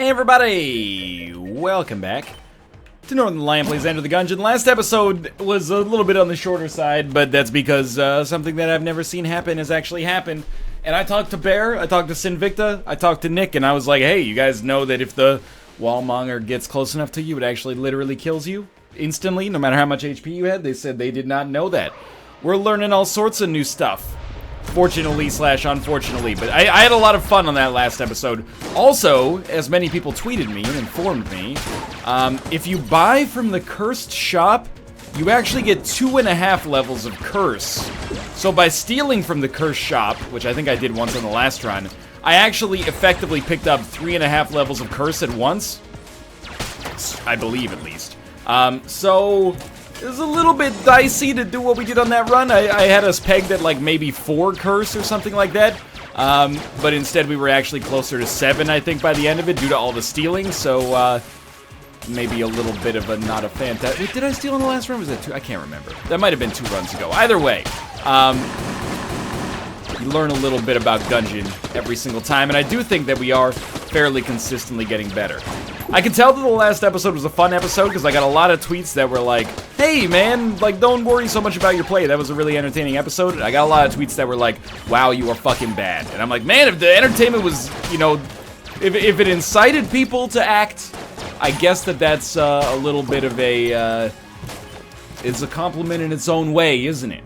Hey everybody! Welcome back to Northernlion Plays Enter the Gungeon. Last episode was a little bit on the shorter side, but that's because something that I've never seen happen has actually happened. And I talked to Bear, I talked to Sinvicta, I talked to Nick, and I was like, hey, you guys know that if the Wallmonger gets close enough to you, it actually literally kills you instantly, no matter how much HP you had? They said they did not know that. We're learning all sorts of new stuff. Fortunately / unfortunately, but I had a lot of fun on that last episode. Also, as many people tweeted me and informed me, if you buy from the cursed shop, you actually get 2.5 levels of curse. So by stealing from the cursed shop, which I think I did once on the last run, I actually effectively picked up 3.5 levels of curse at once. I believe, at least. So it was a little bit dicey to do what we did on that run. I had us pegged at like maybe 4 curse or something like that. But instead we were actually closer to 7, I think, by the end of it, due to all the stealing. So, maybe a little bit of a not a fantastic... Wait, did I steal in the last run? Was that 2? I can't remember. That might have been 2 runs ago. Either way, you learn a little bit about Gungeon every single time, and I do think that we are fairly consistently getting better. I can tell that the last episode was a fun episode because I got a lot of tweets that were like, hey man, like, don't worry so much about your play. That was a really entertaining episode. And I got a lot of tweets that were like, wow, you are fucking bad. And I'm like, man, if the entertainment was, you know, if it incited people to act, I guess that's a little bit of a, it's a compliment in its own way, isn't it?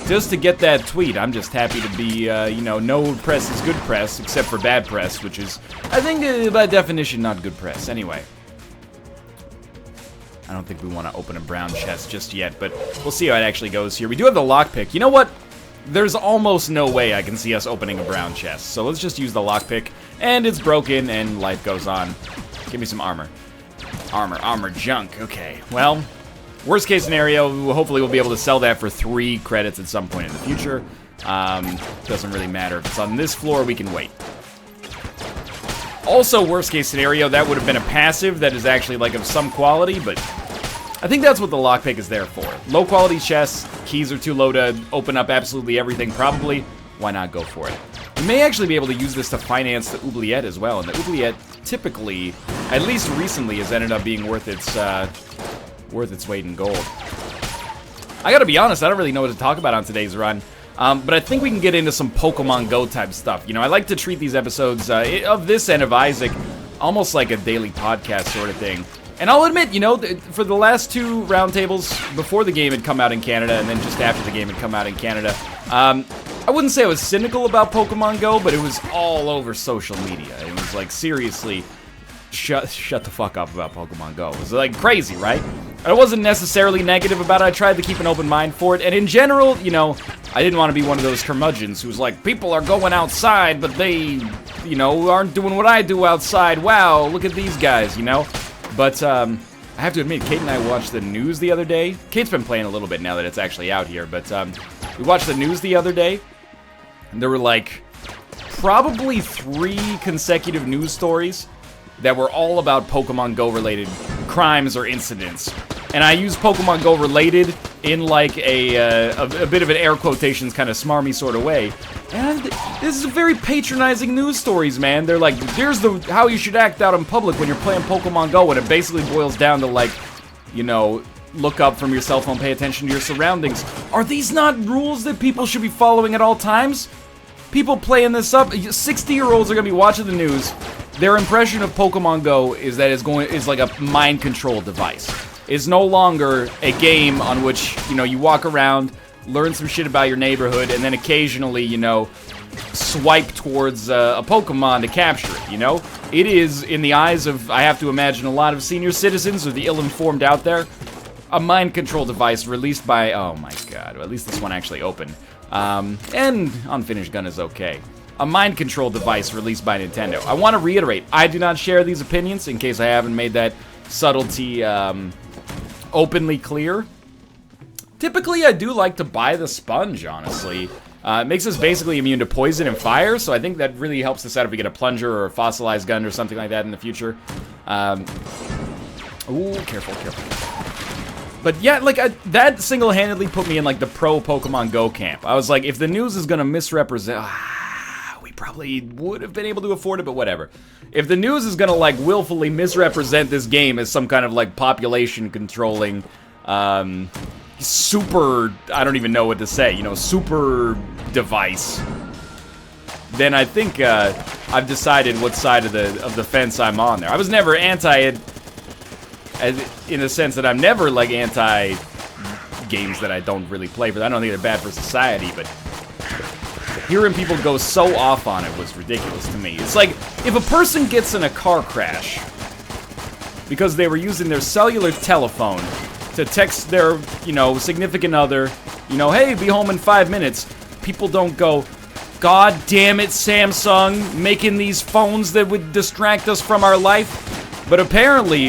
Just to get that tweet, I'm just happy to be, you know, no press is good press, except for bad press, which is, I think, by definition, not good press. Anyway. I don't think we want to open a brown chest just yet, but we'll see how it actually goes here. We do have the lockpick. You know what? There's almost no way I can see us opening a brown chest, so let's just use the lockpick, and it's broken, and life goes on. Give me some armor. Armor junk. Okay, well... Worst case scenario, hopefully we'll be able to sell that for 3 credits at some point in the future. Doesn't really matter. If it's on this floor, we can wait. Also, worst case scenario, that would have been a passive that is actually like of some quality, but I think that's what the lockpick is there for. Low quality chests, keys are too low to open up absolutely everything, probably. Why not go for it? We may actually be able to use this to finance the oubliette as well, and the oubliette typically, at least recently, has ended up being worth its weight in gold. I gotta be honest, I don't really know what to talk about on today's run, but I think we can get into some Pokémon Go type stuff. You know, I like to treat these episodes of this end of Isaac almost like a daily podcast sort of thing. And I'll admit, you know, for the last 2 roundtables, before the game had come out in Canada and then just after the game had come out in Canada, I wouldn't say I was cynical about Pokémon Go, but it was all over social media. It was like, seriously, shut the fuck up about Pokémon Go. It was like crazy, right? I wasn't necessarily negative about it. I tried to keep an open mind for it. And in general, you know, I didn't want to be one of those curmudgeons who's like, people are going outside, but they, you know, aren't doing what I do outside. Wow, look at these guys, you know? But, I have to admit, Kate and I watched the news the other day. Kate's been playing a little bit now that it's actually out here, but, we watched the news the other day, and there were, like, probably 3 consecutive news stories that were all about Pokemon Go related crimes or incidents. And I use Pokemon Go related in like a bit of an air quotations kind of smarmy sort of way. And this is very patronizing news stories, man. They're like, here's how you should act out in public when you're playing Pokemon Go, and it basically boils down to like, you know, look up from your cell phone, pay attention to your surroundings. Are these not rules that people should be following at all times? People playing this up, 60-year-olds are gonna be watching the news. Their impression of Pokemon Go is that it's like a mind control device. It's no longer a game on which, you know, you walk around, learn some shit about your neighborhood, and then occasionally, you know, swipe towards a Pokemon to capture it, you know? It is, in the eyes of, I have to imagine, a lot of senior citizens or the ill-informed out there, a mind control device released by, oh my god, well, at least this one actually opened. And Unfinished Gun is okay. A mind control device released by Nintendo. I want to reiterate, I do not share these opinions, in case I haven't made that subtlety openly clear. Typically, I do like to buy the sponge, honestly. It makes us basically immune to poison and fire, so I think that really helps us out if we get a plunger or a fossilized gun or something like that in the future. Ooh, careful. But yeah, like, that single-handedly put me in, like, the pro Pokemon Go camp. I was like, if the news is gonna misrepresent... probably would have been able to afford it, but whatever. If the news is gonna, like, willfully misrepresent this game as some kind of, like, population-controlling, super, I don't even know what to say, you know, super device, then I think, I've decided what side of the fence I'm on there. I was never anti it, in the sense that I'm never, like, anti games that I don't really play, but I don't think they're bad for society, but hearing people go so off on it was ridiculous to me. It's like, if a person gets in a car crash because they were using their cellular telephone to text their, you know, significant other, you know, hey, be home in 5 minutes, people don't go, God damn it, Samsung, making these phones that would distract us from our life. But apparently,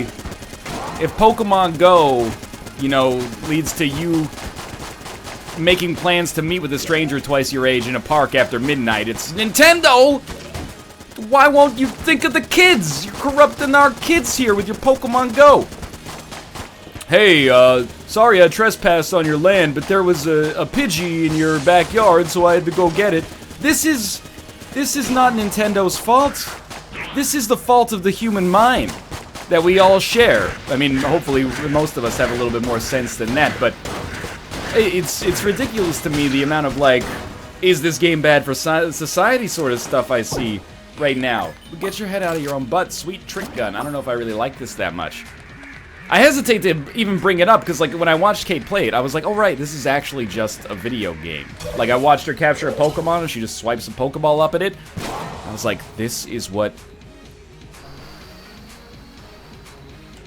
if Pokemon Go, you know, leads to you making plans to meet with a stranger twice your age in a park after midnight, it's Nintendo! Why won't you think of the kids? You're corrupting our kids here with your Pokemon Go. Hey, sorry I trespassed on your land, but there was a Pidgey in your backyard, so I had to go get it. This is not Nintendo's fault. This is the fault of the human mind that we all share. I mean, hopefully most of us have a little bit more sense than that, but it's ridiculous to me the amount of, like, is this game bad for society sort of stuff I see right now. Get your head out of your own butt, sweet trick gun. I don't know if I really like this that much. I hesitate to even bring it up because, like, when I watched Kate play it, I was like, oh right, this is actually just a video game. Like, I watched her capture a Pokemon and she just swipes a Pokeball up at it. I was like, this is what...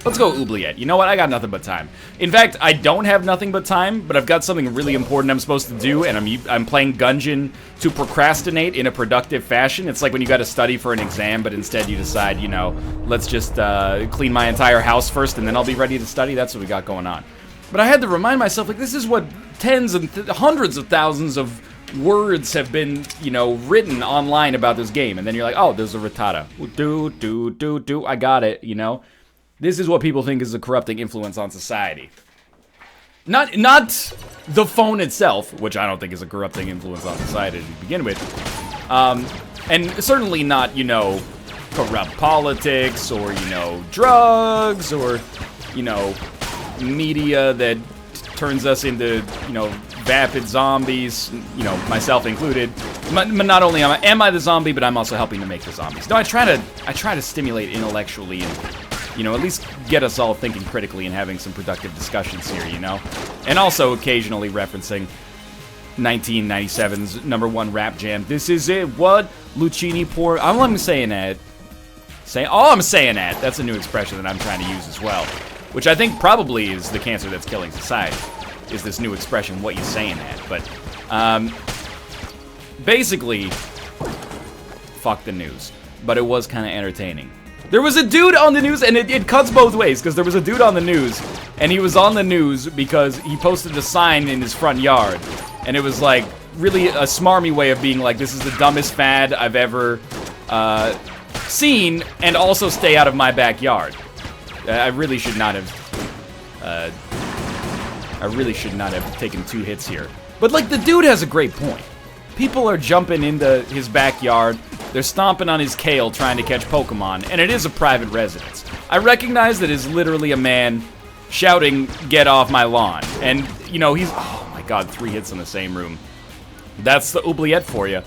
Let's go Oubliette. You know what? I got nothing but time. In fact, I don't have nothing but time, but I've got something really important I'm supposed to do, and I'm playing Gungeon to procrastinate in a productive fashion. It's like when you got to study for an exam, but instead you decide, you know, let's just clean my entire house first, and then I'll be ready to study. That's what we got going on. But I had to remind myself, like, this is what tens and hundreds of thousands of words have been, you know, written online about this game, and then you're like, oh, there's a Rattata. I got it, you know? This is what people think is a corrupting influence on society. Not the phone itself, which I don't think is a corrupting influence on society to begin with. And certainly not, you know, corrupt politics or, you know, drugs or, you know, media that turns us into, you know, vapid zombies, you know, myself included. Not only am I the zombie, but I'm also helping to make the zombies. No, I try to stimulate intellectually and, you know, at least get us all thinking critically and having some productive discussions here, you know? And also occasionally referencing 1997's #1 rap jam. This is it, what? Lucchini pour... I'm saying that. I'm saying that. That's a new expression that I'm trying to use as well. Which I think probably is the cancer that's killing society. Is this new expression, what you saying that. But, basically, fuck the news. But it was kind of entertaining. There was a dude on the news, and it cuts both ways, because there was a dude on the news, and he was on the news because he posted a sign in his front yard, and it was, like, really a smarmy way of being like, this is the dumbest fad I've ever seen, and also stay out of my backyard. I really should not have taken 2 hits here. But, like, the dude has a great point. People are jumping into his backyard, they're stomping on his kale trying to catch Pokemon, and it is a private residence. I recognize that it's literally a man shouting, get off my lawn. And, you know, he's, oh my god, 3 hits in the same room. That's the oubliette for you.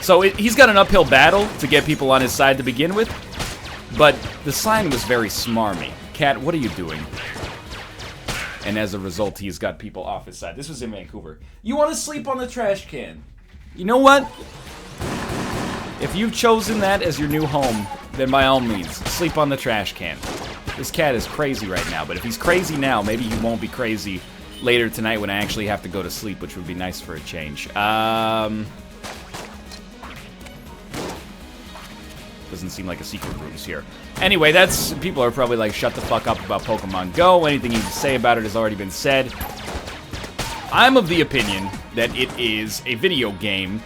So he's got an uphill battle to get people on his side to begin with, but the sign was very smarmy. Cat, what are you doing? And as a result, he's got people off his side. This was in Vancouver. You want to sleep on the trash can? You know what? If you've chosen that as your new home, then by all means, sleep on the trash can. This cat is crazy right now, but if he's crazy now, maybe he won't be crazy later tonight when I actually have to go to sleep, which would be nice for a change. Doesn't seem like a secret room's here. Anyway, people are probably like, shut the fuck up about Pokemon Go. Anything you can say about it has already been said. I'm of the opinion that it is a video game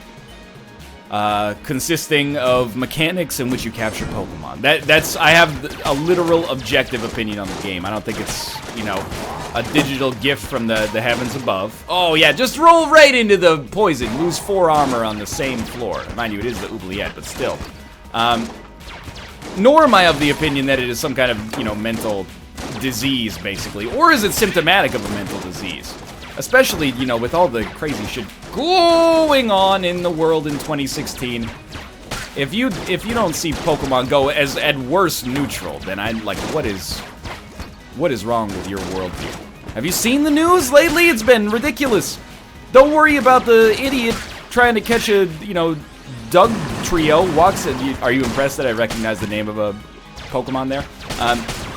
consisting of mechanics in which you capture Pokemon. I have a literal objective opinion on the game. I don't think it's, you know, a digital gift from the heavens above. Oh yeah, just roll right into the poison. Lose 4 armor on the same floor. Mind you, it is the oubliette, but still. Nor am I of the opinion that it is some kind of, you know, mental disease, basically. Or is it symptomatic of a mental disease? Especially, you know, with all the crazy shit going on in the world in 2016. If you don't see Pokemon Go as at worst neutral, then I'm like, what is wrong with your worldview? Have you seen the news lately? It's been ridiculous. Don't worry about the idiot trying to catch a, you know, Doug trio. Are you impressed that I recognize the name of a Pokemon there?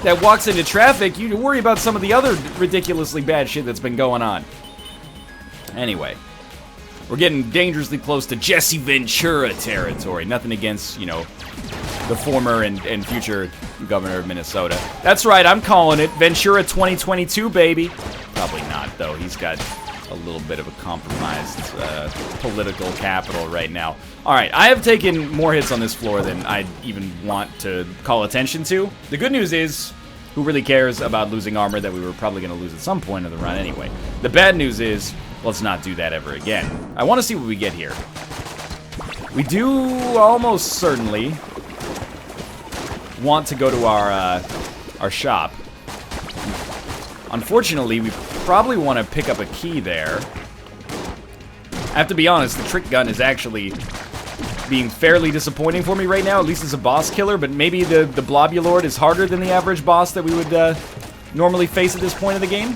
That walks into traffic. You worry about some of the other ridiculously bad shit that's been going on. Anyway, we're getting dangerously close to Jesse Ventura territory. Nothing against, you know, the former and future governor of Minnesota. That's right, I'm calling it. Ventura 2022, baby. Probably not, though. He's got a little bit of a compromised political capital right now. All right, I have taken more hits on this floor than I even want to call attention to. The good news is, who really cares about losing armor that we were probably going to lose at some point in the run anyway? The bad news is, let's not do that ever again. I want to see what we get here. We do almost certainly want to go to our shop. Unfortunately, we probably want to pick up a key there. I have to be honest, the trick gun is actually being fairly disappointing for me right now, at least as a boss killer, but maybe the Blobulord is harder than the average boss that we would normally face at this point of the game?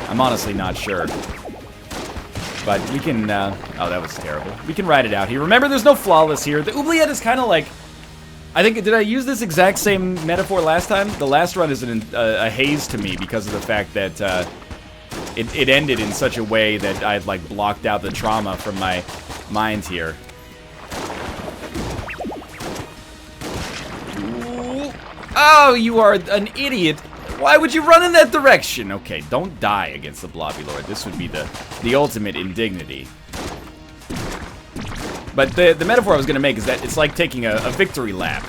I'm honestly not sure. But we can, oh, that was terrible. We can ride it out here. Remember, there's no flawless here. The oubliette is kind of like, I think, did I use this exact same metaphor last time? The last run is a haze to me because of the fact that it ended in such a way that I had, like, blocked out the trauma from my mind here. Ooh. Oh, you are an idiot. Why would you run in that direction? Okay, don't die against the Blobulord. This would be the ultimate indignity. But the metaphor I was going to make is that it's like taking a victory lap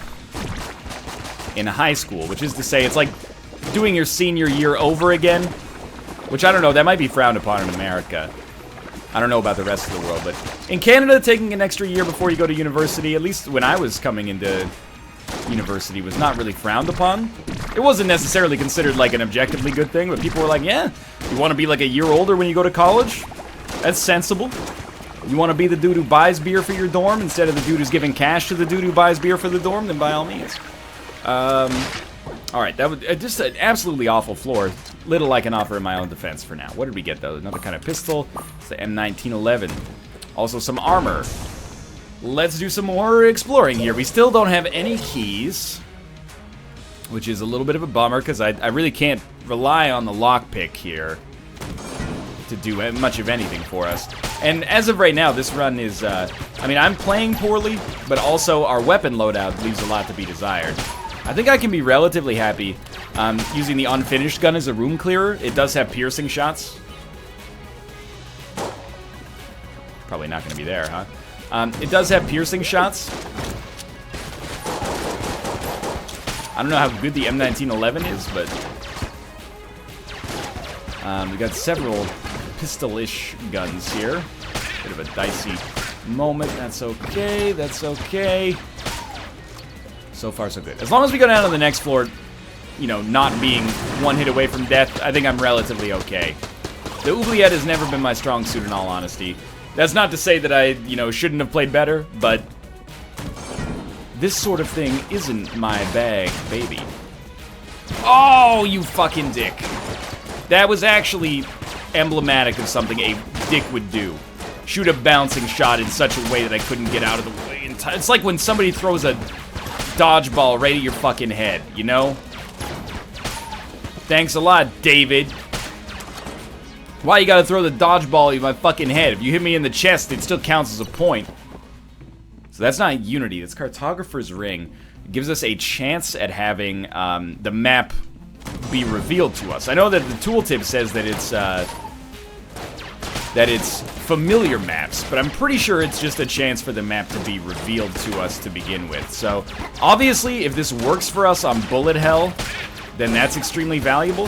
in high school, which is to say it's like doing your senior year over again, which I don't know, that might be frowned upon in America. I don't know about the rest of the world, but in Canada, taking an extra year before you go to university, at least when I was coming into university, was not really frowned upon. It wasn't necessarily considered like an objectively good thing, but people were like, yeah, you want to be like a year older when you go to college? That's sensible. You want to be the dude who buys beer for your dorm instead of the dude who's giving cash to the dude who buys beer for the dorm? Then by all means. Alright, that was just an absolutely awful floor. Little I can offer in my own defense for now. What did we get, though? Another kind of pistol. It's the M1911. Also some armor. Let's do some more exploring here. We still don't have any keys, which is a little bit of a bummer, because I really can't rely on the lockpick here to do much of anything for us. And as of right now, this run is, I mean, I'm playing poorly, but also our weapon loadout leaves a lot to be desired. I think I can be relatively happy using the unfinished gun as a room clearer. It does have piercing shots. Probably not going to be there, huh? It does have piercing shots. I don't know how good the M1911 is, but we got several pistol-ish guns here. Bit of a dicey moment. That's okay. That's okay. So far, so good. As long as we go down to the next floor, you know, not being one hit away from death, I think I'm relatively okay. The oubliette has never been my strong suit, in all honesty. That's not to say that I, you know, shouldn't have played better, but this sort of thing isn't my bag, baby. Oh, you fucking dick. That was actually emblematic of something a dick would do. Shoot a bouncing shot in such a way that I couldn't get out of the way in time. It's like when somebody throws a dodgeball right at your fucking head, you know? Thanks a lot, David. Why you gotta throw the dodgeball at my fucking head? If you hit me in the chest, it still counts as a point. So that's not Unity, that's Cartographer's Ring. It gives us a chance at having the map be revealed to us. I know that the tooltip says that it's that it's familiar maps, but I'm pretty sure it's just a chance for the map to be revealed to us to begin with. So, obviously, if this works for us on Bullet Hell, then that's extremely valuable.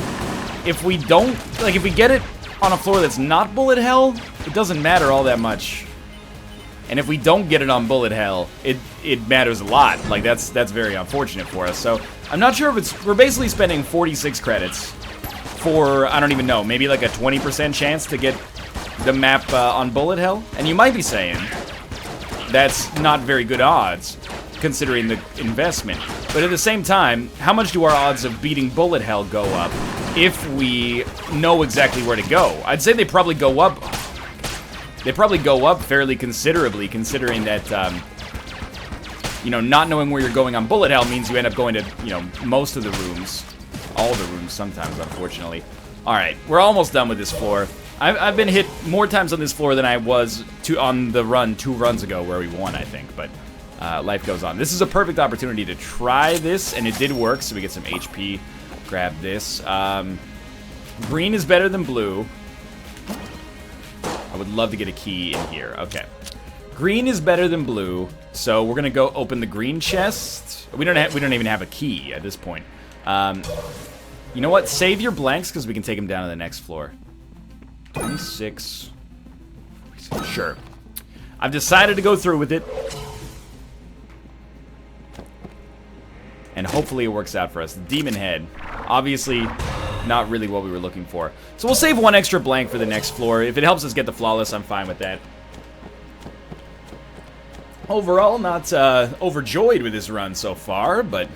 If we don't, like, if we get it on a floor that's not Bullet Hell, it doesn't matter all that much. And if we don't get it on Bullet Hell, it matters a lot. Like, that's very unfortunate for us. So, I'm not sure if it's... We're basically spending 46 credits for, I don't even know, maybe like a 20% chance to get the map on Bullet Hell. And you might be saying, that's not very good odds, considering the investment. But at the same time, how much do our odds of beating Bullet Hell go up if we know exactly where to go? I'd say they probably go up... They probably go up fairly considerably, considering that, you know, not knowing where you're going on Bullet Hell means you end up going to, you know, most of the rooms. All the rooms sometimes, unfortunately. Alright, we're almost done with this floor. I've been hit more times on this floor than I was on the run 2 runs ago where we won, I think. But life goes on. This is a perfect opportunity to try this, and it did work, so we get some HP. Grab this. Green is better than blue. I would love to get a key in here. Okay. Green is better than blue, so we're gonna go open the green chest. We don't even have a key at this point. You know what? Save your blanks because we can take them down to the next floor. 26. Sure. I've decided to go through with it. And hopefully it works out for us. Demon Head. Obviously, not really what we were looking for. So we'll save 1 extra blank for the next floor. If it helps us get the flawless, I'm fine with that. Overall, not overjoyed with this run so far, but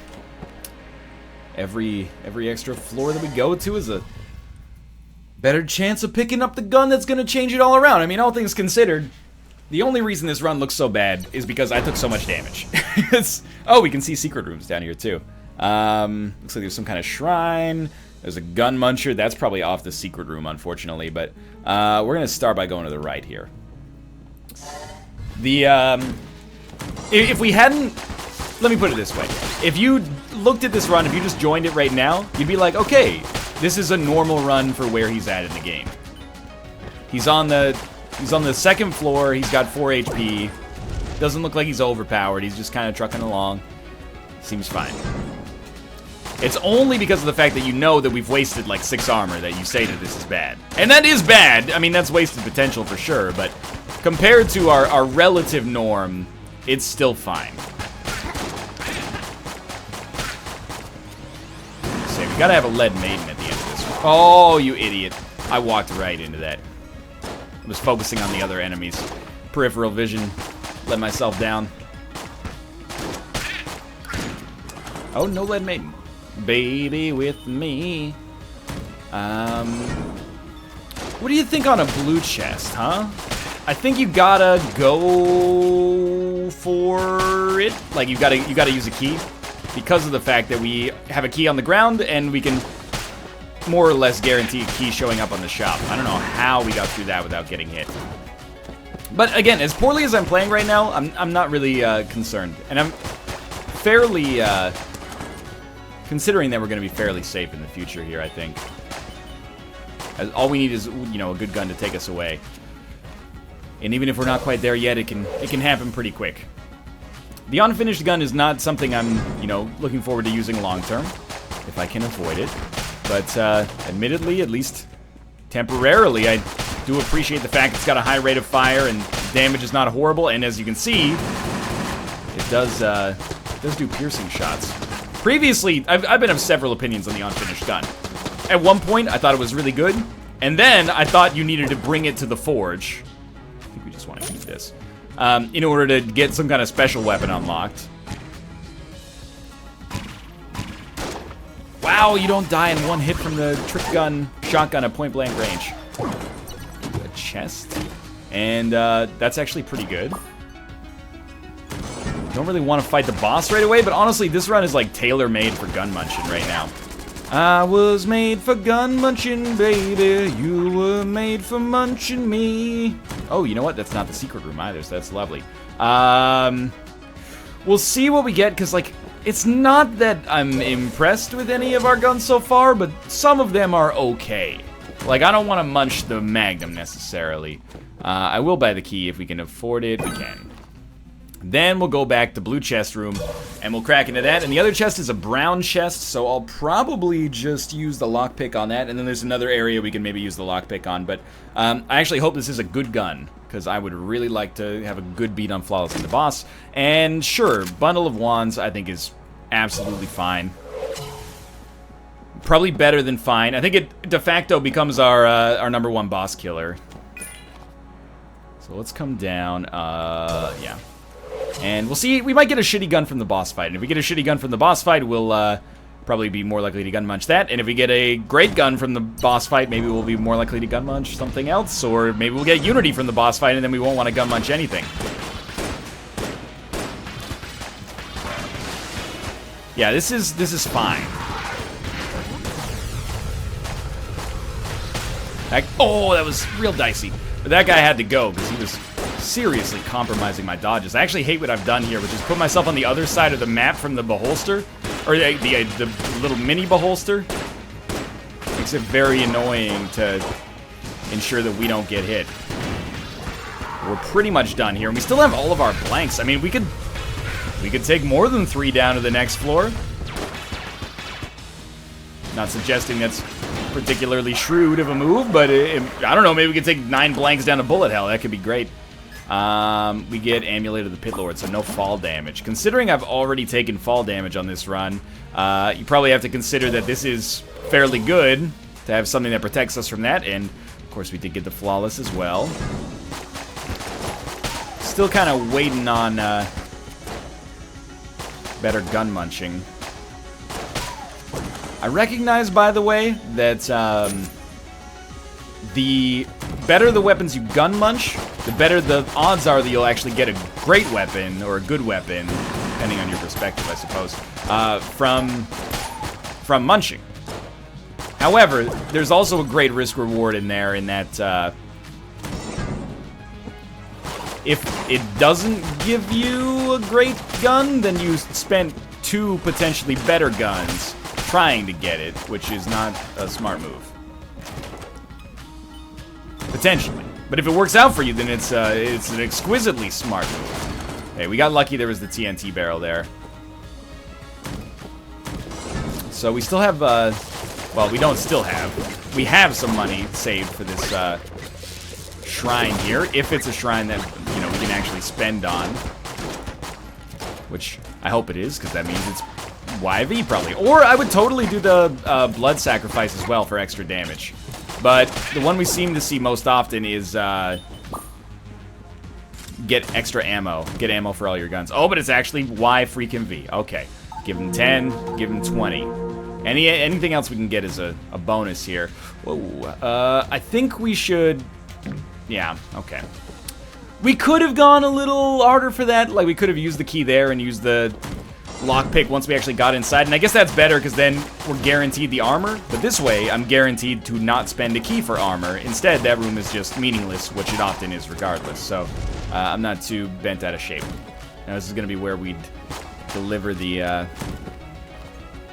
every extra floor that we go to is a better chance of picking up the gun that's going to change it all around. I mean, all things considered, the only reason this run looks so bad is because I took so much damage. Oh, we can see secret rooms down here, too. Looks like there's some kind of shrine. There's a gun muncher. That's probably off the secret room, unfortunately. But we're going to start by going to the right here. If we hadn't... Let me put it this way. If you looked at this run, if you just joined it right now, you'd be like, okay, this is a normal run for where he's at in the game. He's on the 2nd floor. He's got 4 HP. Doesn't look like he's overpowered. He's just kind of trucking along. Seems fine. It's only because of the fact that you know that we've wasted like 6 armor that you say that this is bad. And that is bad. I mean, that's wasted potential for sure, but compared to our relative norm, it's still fine. So we gotta have a lead maiden at the end of this one. Oh, you idiot. I walked right into that. I was focusing on the other enemies. Peripheral vision. Let myself down. Oh, no lead maiden. Baby with me. What do you think on a blue chest, huh? I think you gotta go for it. Like you gotta use a key because of the fact that we have a key on the ground and we can more or less guarantee a key showing up on the shop. I don't know how we got through that without getting hit. But again, as poorly as I'm playing right now, I'm not really concerned, and I'm fairly. Considering that we're going to be fairly safe in the future here, I think. All we need is, you know, a good gun to take us away. And even if we're not quite there yet, it can happen pretty quick. The unfinished gun is not something I'm, you know, looking forward to using long term, if I can avoid it. But admittedly, at least temporarily, I do appreciate the fact it's got a high rate of fire and damage is not horrible. And as you can see, it does do piercing shots. Previously, I've been of several opinions on the unfinished gun. At one point, I thought it was really good, and then I thought you needed to bring it to the forge. I think we just want to keep this. In order to get some kind of special weapon unlocked. Wow, you don't die in 1 hit from the trick gun, shotgun at point blank range. A chest. And that's actually pretty good. Don't really want to fight the boss right away, but honestly, this run is like tailor-made for gun munching right now. I was made for gun munching, baby. You were made for munching me. Oh, you know what? That's not the secret room either, so that's lovely. We'll see what we get, because, like, it's not that I'm impressed with any of our guns so far, but some of them are okay. Like, I don't want to munch the Magnum necessarily. I will buy the key if we can afford it. We can. Then we'll go back to blue chest room, and we'll crack into that. And the other chest is a brown chest, so I'll probably just use the lockpick on that. And then there's another area we can maybe use the lockpick on. But I actually hope this is a good gun, because I would really like to have a good beat on Flawless in the boss. And sure, Bundle of Wands I think is absolutely fine. Probably better than fine. I think it de facto becomes our #1 boss killer. So let's come down. Yeah. And we'll see. We might get a shitty gun from the boss fight. And if we get a shitty gun from the boss fight, we'll probably be more likely to gun munch that. And if we get a great gun from the boss fight, maybe we'll be more likely to gun munch something else. Or maybe we'll get Unity from the boss fight, and then we won't want to gun munch anything. Yeah, this is fine. Oh, that was real dicey. But that guy had to go because he was seriously compromising my dodges. I actually hate what I've done here, which is put myself on the other side of the map from the beholster, or the little mini beholster. Makes it very annoying to ensure that we don't get hit. We're pretty much done here, and we still have all of our blanks. I mean, we could take more than 3 down to the next floor. Not suggesting that's particularly shrewd of a move, but I don't know, maybe we could take 9 blanks down to bullet hell. That could be great. We get Amulet of the Pit Lord, so no fall damage. Considering I've already taken fall damage on this run, you probably have to consider that this is fairly good to have something that protects us from that, and of course we did get the Flawless as well. Still kind of waiting on better gun munching. I recognize, by the way, that the better the weapons you gun munch, the better the odds are that you'll actually get a great weapon, or a good weapon, depending on your perspective, I suppose, from munching. However, there's also a great risk-reward in there in that if it doesn't give you a great gun, then you spent 2 potentially better guns trying to get it, which is not a smart move. Potentially. But if it works out for you, then it's an exquisitely smart move. Hey, we got lucky there was the TNT barrel there. So we still have, well, we don't still have. We have some money saved for this shrine here, if it's a shrine that, you know, we can actually spend on. Which I hope it is, because that means it's YV probably. Or I would totally do the blood sacrifice as well for extra damage. But the one we seem to see most often is get extra ammo. Get ammo for all your guns. Oh, but it's actually Y freaking V. Okay. Give him 10, give him 20. Anything else we can get is a bonus here. Whoa. I think we should... Yeah, okay. We could have gone a little harder for that. Like, we could have used the key there and used the lockpick once we actually got inside. And I guess that's better, because then we're guaranteed the armor. But this way, I'm guaranteed to not spend a key for armor. Instead, that room is just meaningless, which it often is regardless. So, I'm not too bent out of shape. Now, this is going to be where we'd deliver the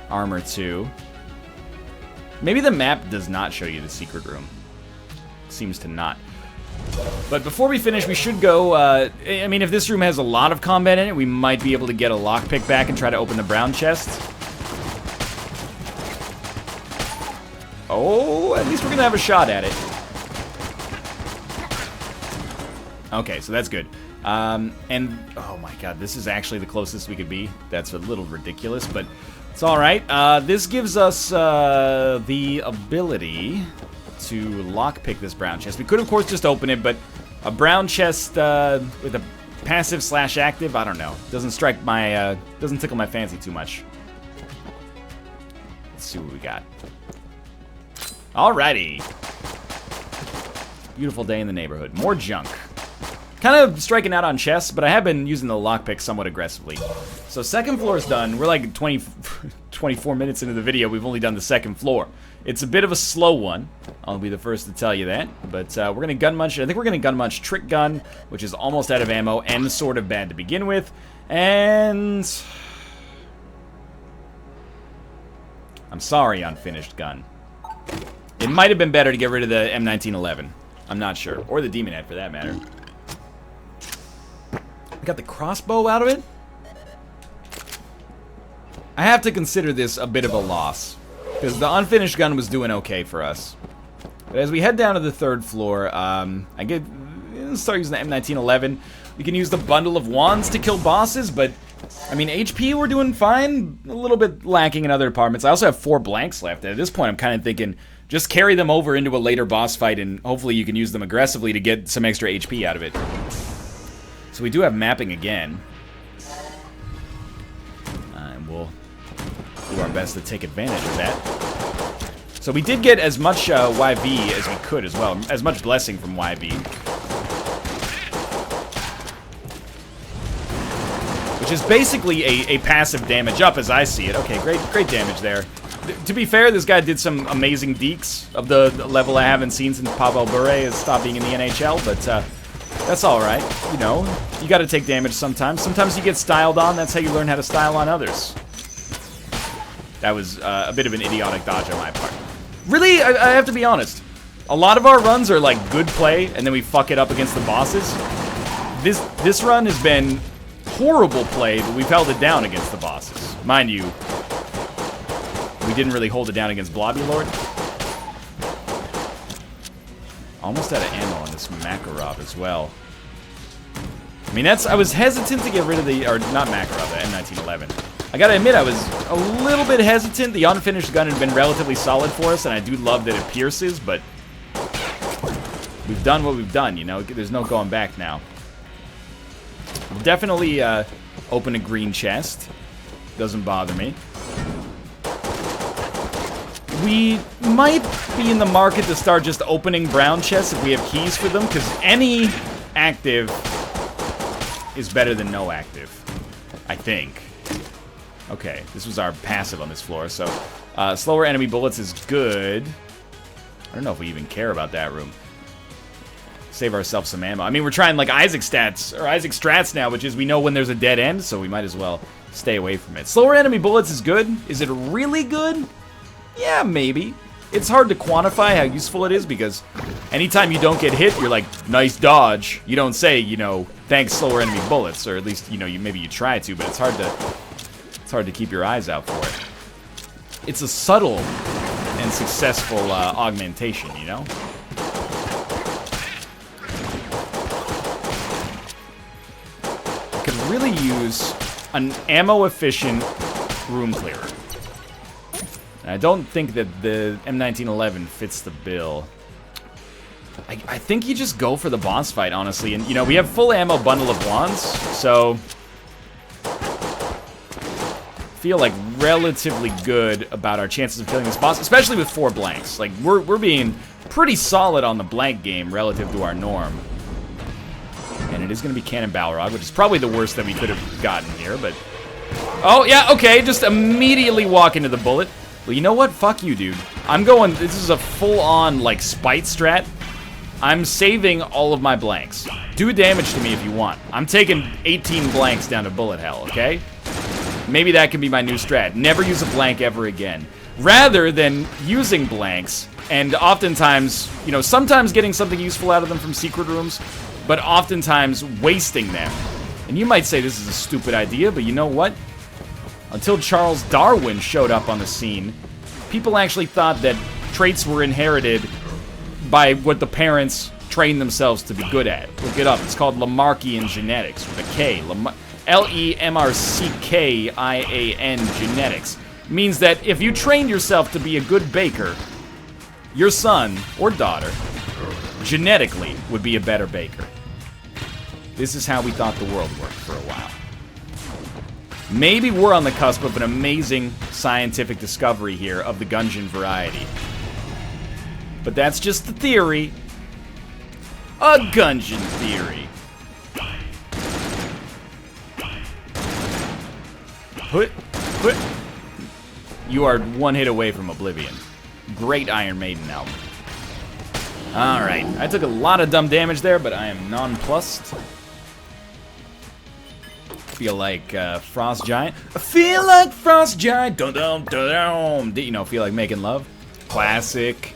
armor to. Maybe the map does not show you the secret room. Seems to not. But before we finish, we should go, I mean, if this room has a lot of combat in it, we might be able to get a lockpick back and try to open the brown chest. Oh, at least we're gonna have a shot at it. Okay, so that's good. And, oh my god, this is actually the closest we could be. That's a little ridiculous, but it's alright. This gives us the ability to lockpick this brown chest. We could, of course, just open it, but a brown chest with a passive / active, I don't know. Doesn't strike my, doesn't tickle my fancy too much. Let's see what we got. Alrighty. Beautiful day in the neighborhood. More junk. Kind of striking out on chests, but I have been using the lockpick somewhat aggressively. So second floor is done. We're like 24 minutes into the video. We've only done the second floor. It's a bit of a slow one. I'll be the first to tell you that. But we're going to gun munch. I think we're going to gun munch Trick Gun, which is almost out of ammo and sort of bad to begin with. And I'm sorry, Unfinished Gun. It might have been better to get rid of the M1911. I'm not sure. Or the Demon Head, for that matter. We got the crossbow out of it? I have to consider this a bit of a loss. Because the unfinished gun was doing okay for us. But as we head down to the 3rd floor, start using the M1911. We can use the bundle of wands to kill bosses, but I mean, HP we're doing fine. A little bit lacking in other departments. I also have 4 blanks left. At this point, I'm kind of thinking, just carry them over into a later boss fight, and hopefully you can use them aggressively to get some extra HP out of it. So we do have mapping again. And we'll do our best to take advantage of that. So we did get as much YV as we could as well. As much blessing from YV. Which is basically a passive damage up as I see it. Okay, great damage there. To be fair, this guy did some amazing deeks of the level I haven't seen since Pavel Bure has stopped being in the NHL, but that's alright. You know, you gotta take damage sometimes. Sometimes you get styled on, that's how you learn how to style on others. That was a bit of an idiotic dodge on my part. Really, I have to be honest. A lot of our runs are like good play, and then we fuck it up against the bosses. This run has been horrible play, but we've held it down against the bosses. Mind you, we didn't really hold it down against Blobby Lord. Almost out of ammo on this Makarov as well. I mean, I was hesitant to get rid of not Makarov, the M1911. I gotta admit, I was a little bit hesitant. The unfinished gun had been relatively solid for us, and I do love that it pierces, but we've done what we've done, you know? There's no going back now. We'll definitely open a green chest. Doesn't bother me. We might be in the market to start just opening brown chests if we have keys for them, because any active is better than no active, I think. Okay, this was our passive on this floor, so slower enemy bullets is good. I don't know if we even care about that room. Save ourselves some ammo. I mean, we're trying like Isaac strats now, which is we know when there's a dead end, so we might as well stay away from it. Slower enemy bullets is good. Is it really good? Yeah, maybe. It's hard to quantify how useful it is because anytime you don't get hit, you're like, nice dodge. You don't say, you know, thanks slower enemy bullets, or at least, you know, maybe you try to, but it's hard to keep your eyes out for it. It's a subtle and successful augmentation, you know? I could really use an ammo-efficient room clearer. And I don't think that the M1911 fits the bill. I think you just go for the boss fight, honestly. And, you know, we have full ammo bundle of wands, so feel like relatively good about our chances of killing this boss, especially with 4 blanks. Like, we're being pretty solid on the blank game relative to our norm. And it is going to be Cannon Balrog, which is probably the worst that we could have gotten here, but... Oh, yeah, okay, just immediately walk into the bullet. Well, you know what? Fuck you, dude. I'm going... This is a full-on, like, spite strat. I'm saving all of my blanks. Do damage to me if you want. I'm taking 18 blanks down to bullet hell, okay? Maybe that can be my new strat. Never use a blank ever again. Rather than using blanks, and oftentimes, you know, sometimes getting something useful out of them from secret rooms, but oftentimes wasting them. And you might say this is a stupid idea, but you know what? Until Charles Darwin showed up on the scene, people actually thought that traits were inherited by what the parents trained themselves to be good at. Look it up. It's called Lamarckian genetics, with a K. L-E-M-R-C-K-I-A-N genetics. Means that if you trained yourself to be a good baker, your son or daughter genetically would be a better baker. This is how we thought the world worked for a while. Maybe we're on the cusp of an amazing scientific discovery here of the Gungeon variety. But that's just the theory. A Gungeon theory. Put. You are one hit away from oblivion. Great Iron Maiden album. Alright, I took a lot of dumb damage there, but I am nonplussed. Feel like Frost Giant. I feel like Frost Giant. Dun dun dun dun. You know, feel like making love. Classic.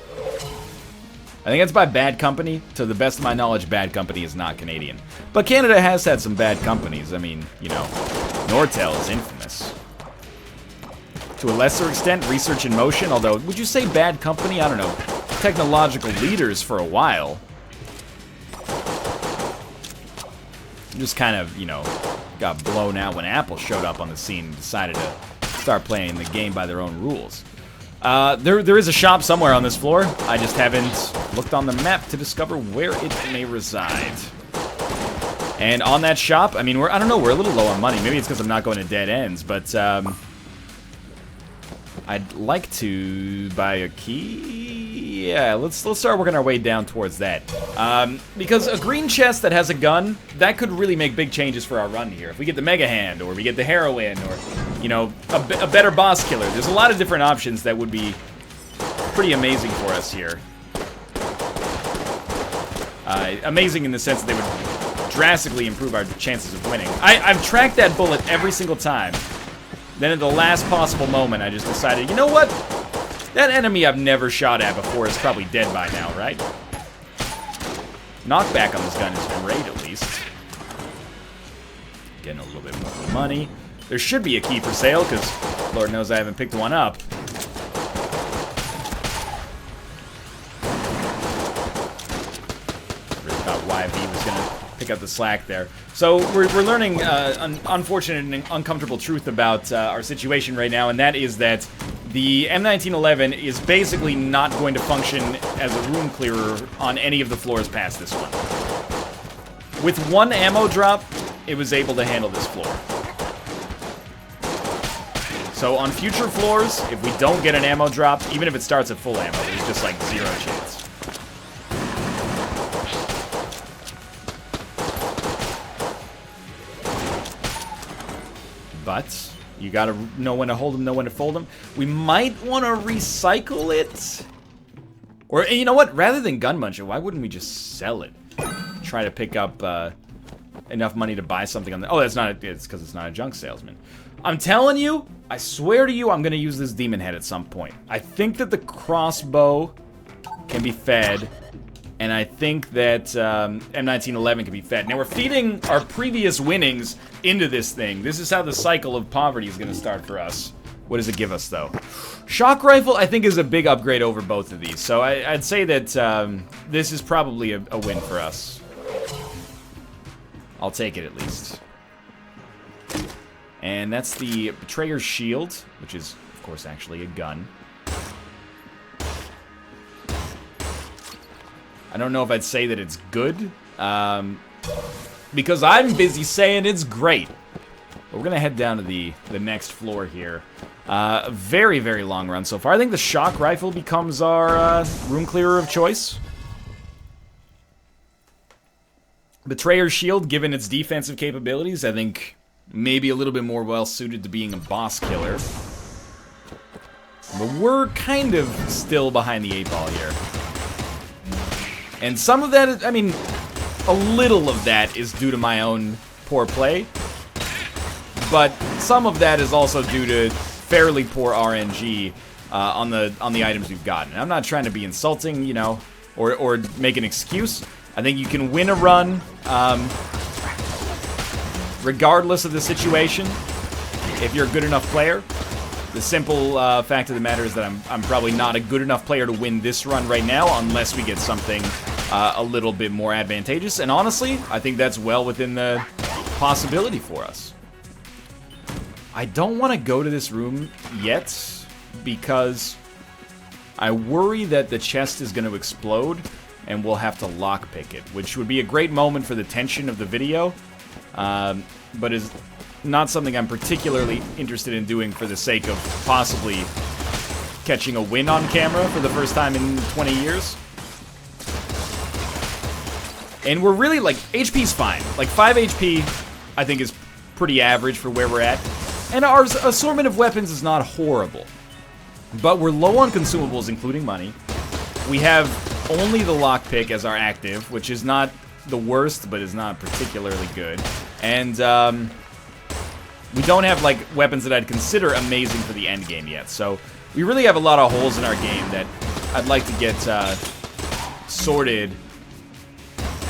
I think it's by Bad Company. To the best of my knowledge, Bad Company is not Canadian. But Canada has had some bad companies. I mean, you know, Nortel is infamous. To a lesser extent, Research in Motion, although, would you say Bad Company? I don't know. Technological leaders for a while. Just kind of, you know, got blown out when Apple showed up on the scene and decided to start playing the game by their own rules. There is a shop somewhere on this floor. I just haven't looked on the map to discover where it may reside. And on that shop, I mean, I don't know, we're a little low on money. Maybe it's because I'm not going to dead ends, but I'd like to buy a key. Yeah, let's start working our way down towards that. Because a green chest that has a gun, that could really make big changes for our run here. If we get the Mega Hand, or we get the Heroin, or, you know, a better boss killer. There's a lot of different options that would be pretty amazing for us here. Amazing in the sense that they would drastically improve our chances of winning. I've tracked that bullet every single time. Then at the last possible moment, I just decided, you know what? That enemy I've never shot at before is probably dead by now, right? Knockback on this gun is great, at least. Getting a little bit more money. There should be a key for sale, because Lord knows I haven't picked one up. Really thought YV was going to pick up the slack there. So we're learning an unfortunate and uncomfortable truth about our situation right now, and that is that the M1911 is basically not going to function as a room clearer on any of the floors past this one. With one ammo drop, it was able to handle this floor. So on future floors, if we don't get an ammo drop, even if it starts at full ammo, there's just like 0 chance. But you gotta know when to hold them, know when to fold them. We might want to recycle it. Or, you know what? Rather than gun munch it, why wouldn't we just sell it? Try to pick up enough money to buy something on the... Oh, that's not... It's because it's not a junk salesman. I'm telling you, I swear to you, I'm going to use this demon head at some point. I think that the crossbow can be fed. And I think that M1911 can be fed. Now, we're feeding our previous winnings into this thing. This is how the cycle of poverty is going to start for us. What does it give us, though? Shock Rifle, I think, is a big upgrade over both of these. So I'd say that this is probably a win for us. I'll take it, at least. And that's the Betrayer's Shield, which is, of course, actually a gun. I don't know if I'd say that it's good, because I'm busy saying it's great. But we're going to head down to the next floor here. A very, very long run so far. I think the Shock Rifle becomes our room clearer of choice. Betrayer's Shield, given its defensive capabilities, I think maybe a little bit more well-suited to being a boss killer. But we're kind of still behind the 8-ball here. And some of that, I mean, a little of that is due to my own poor play. But some of that is also due to fairly poor RNG on the items we've gotten. I'm not trying to be insulting, you know, or make an excuse. I think you can win a run regardless of the situation if you're a good enough player. The simple fact of the matter is that I'm probably not a good enough player to win this run right now unless we get something a little bit more advantageous. And honestly, I think that's well within the possibility for us. I don't want to go to this room yet because I worry that the chest is going to explode and we'll have to lockpick it, which would be a great moment for the tension of the video, but is not something I'm particularly interested in doing for the sake of possibly catching a win on camera for the first time in 20 years. And we're really, like, HP's fine. Like, 5 HP, I think, is pretty average for where we're at. And our assortment of weapons is not horrible. But we're low on consumables, including money. We have only the lockpick as our active, which is not the worst, but is not particularly good. And, we don't have, like, weapons that I'd consider amazing for the endgame yet. So, we really have a lot of holes in our game that I'd like to get sorted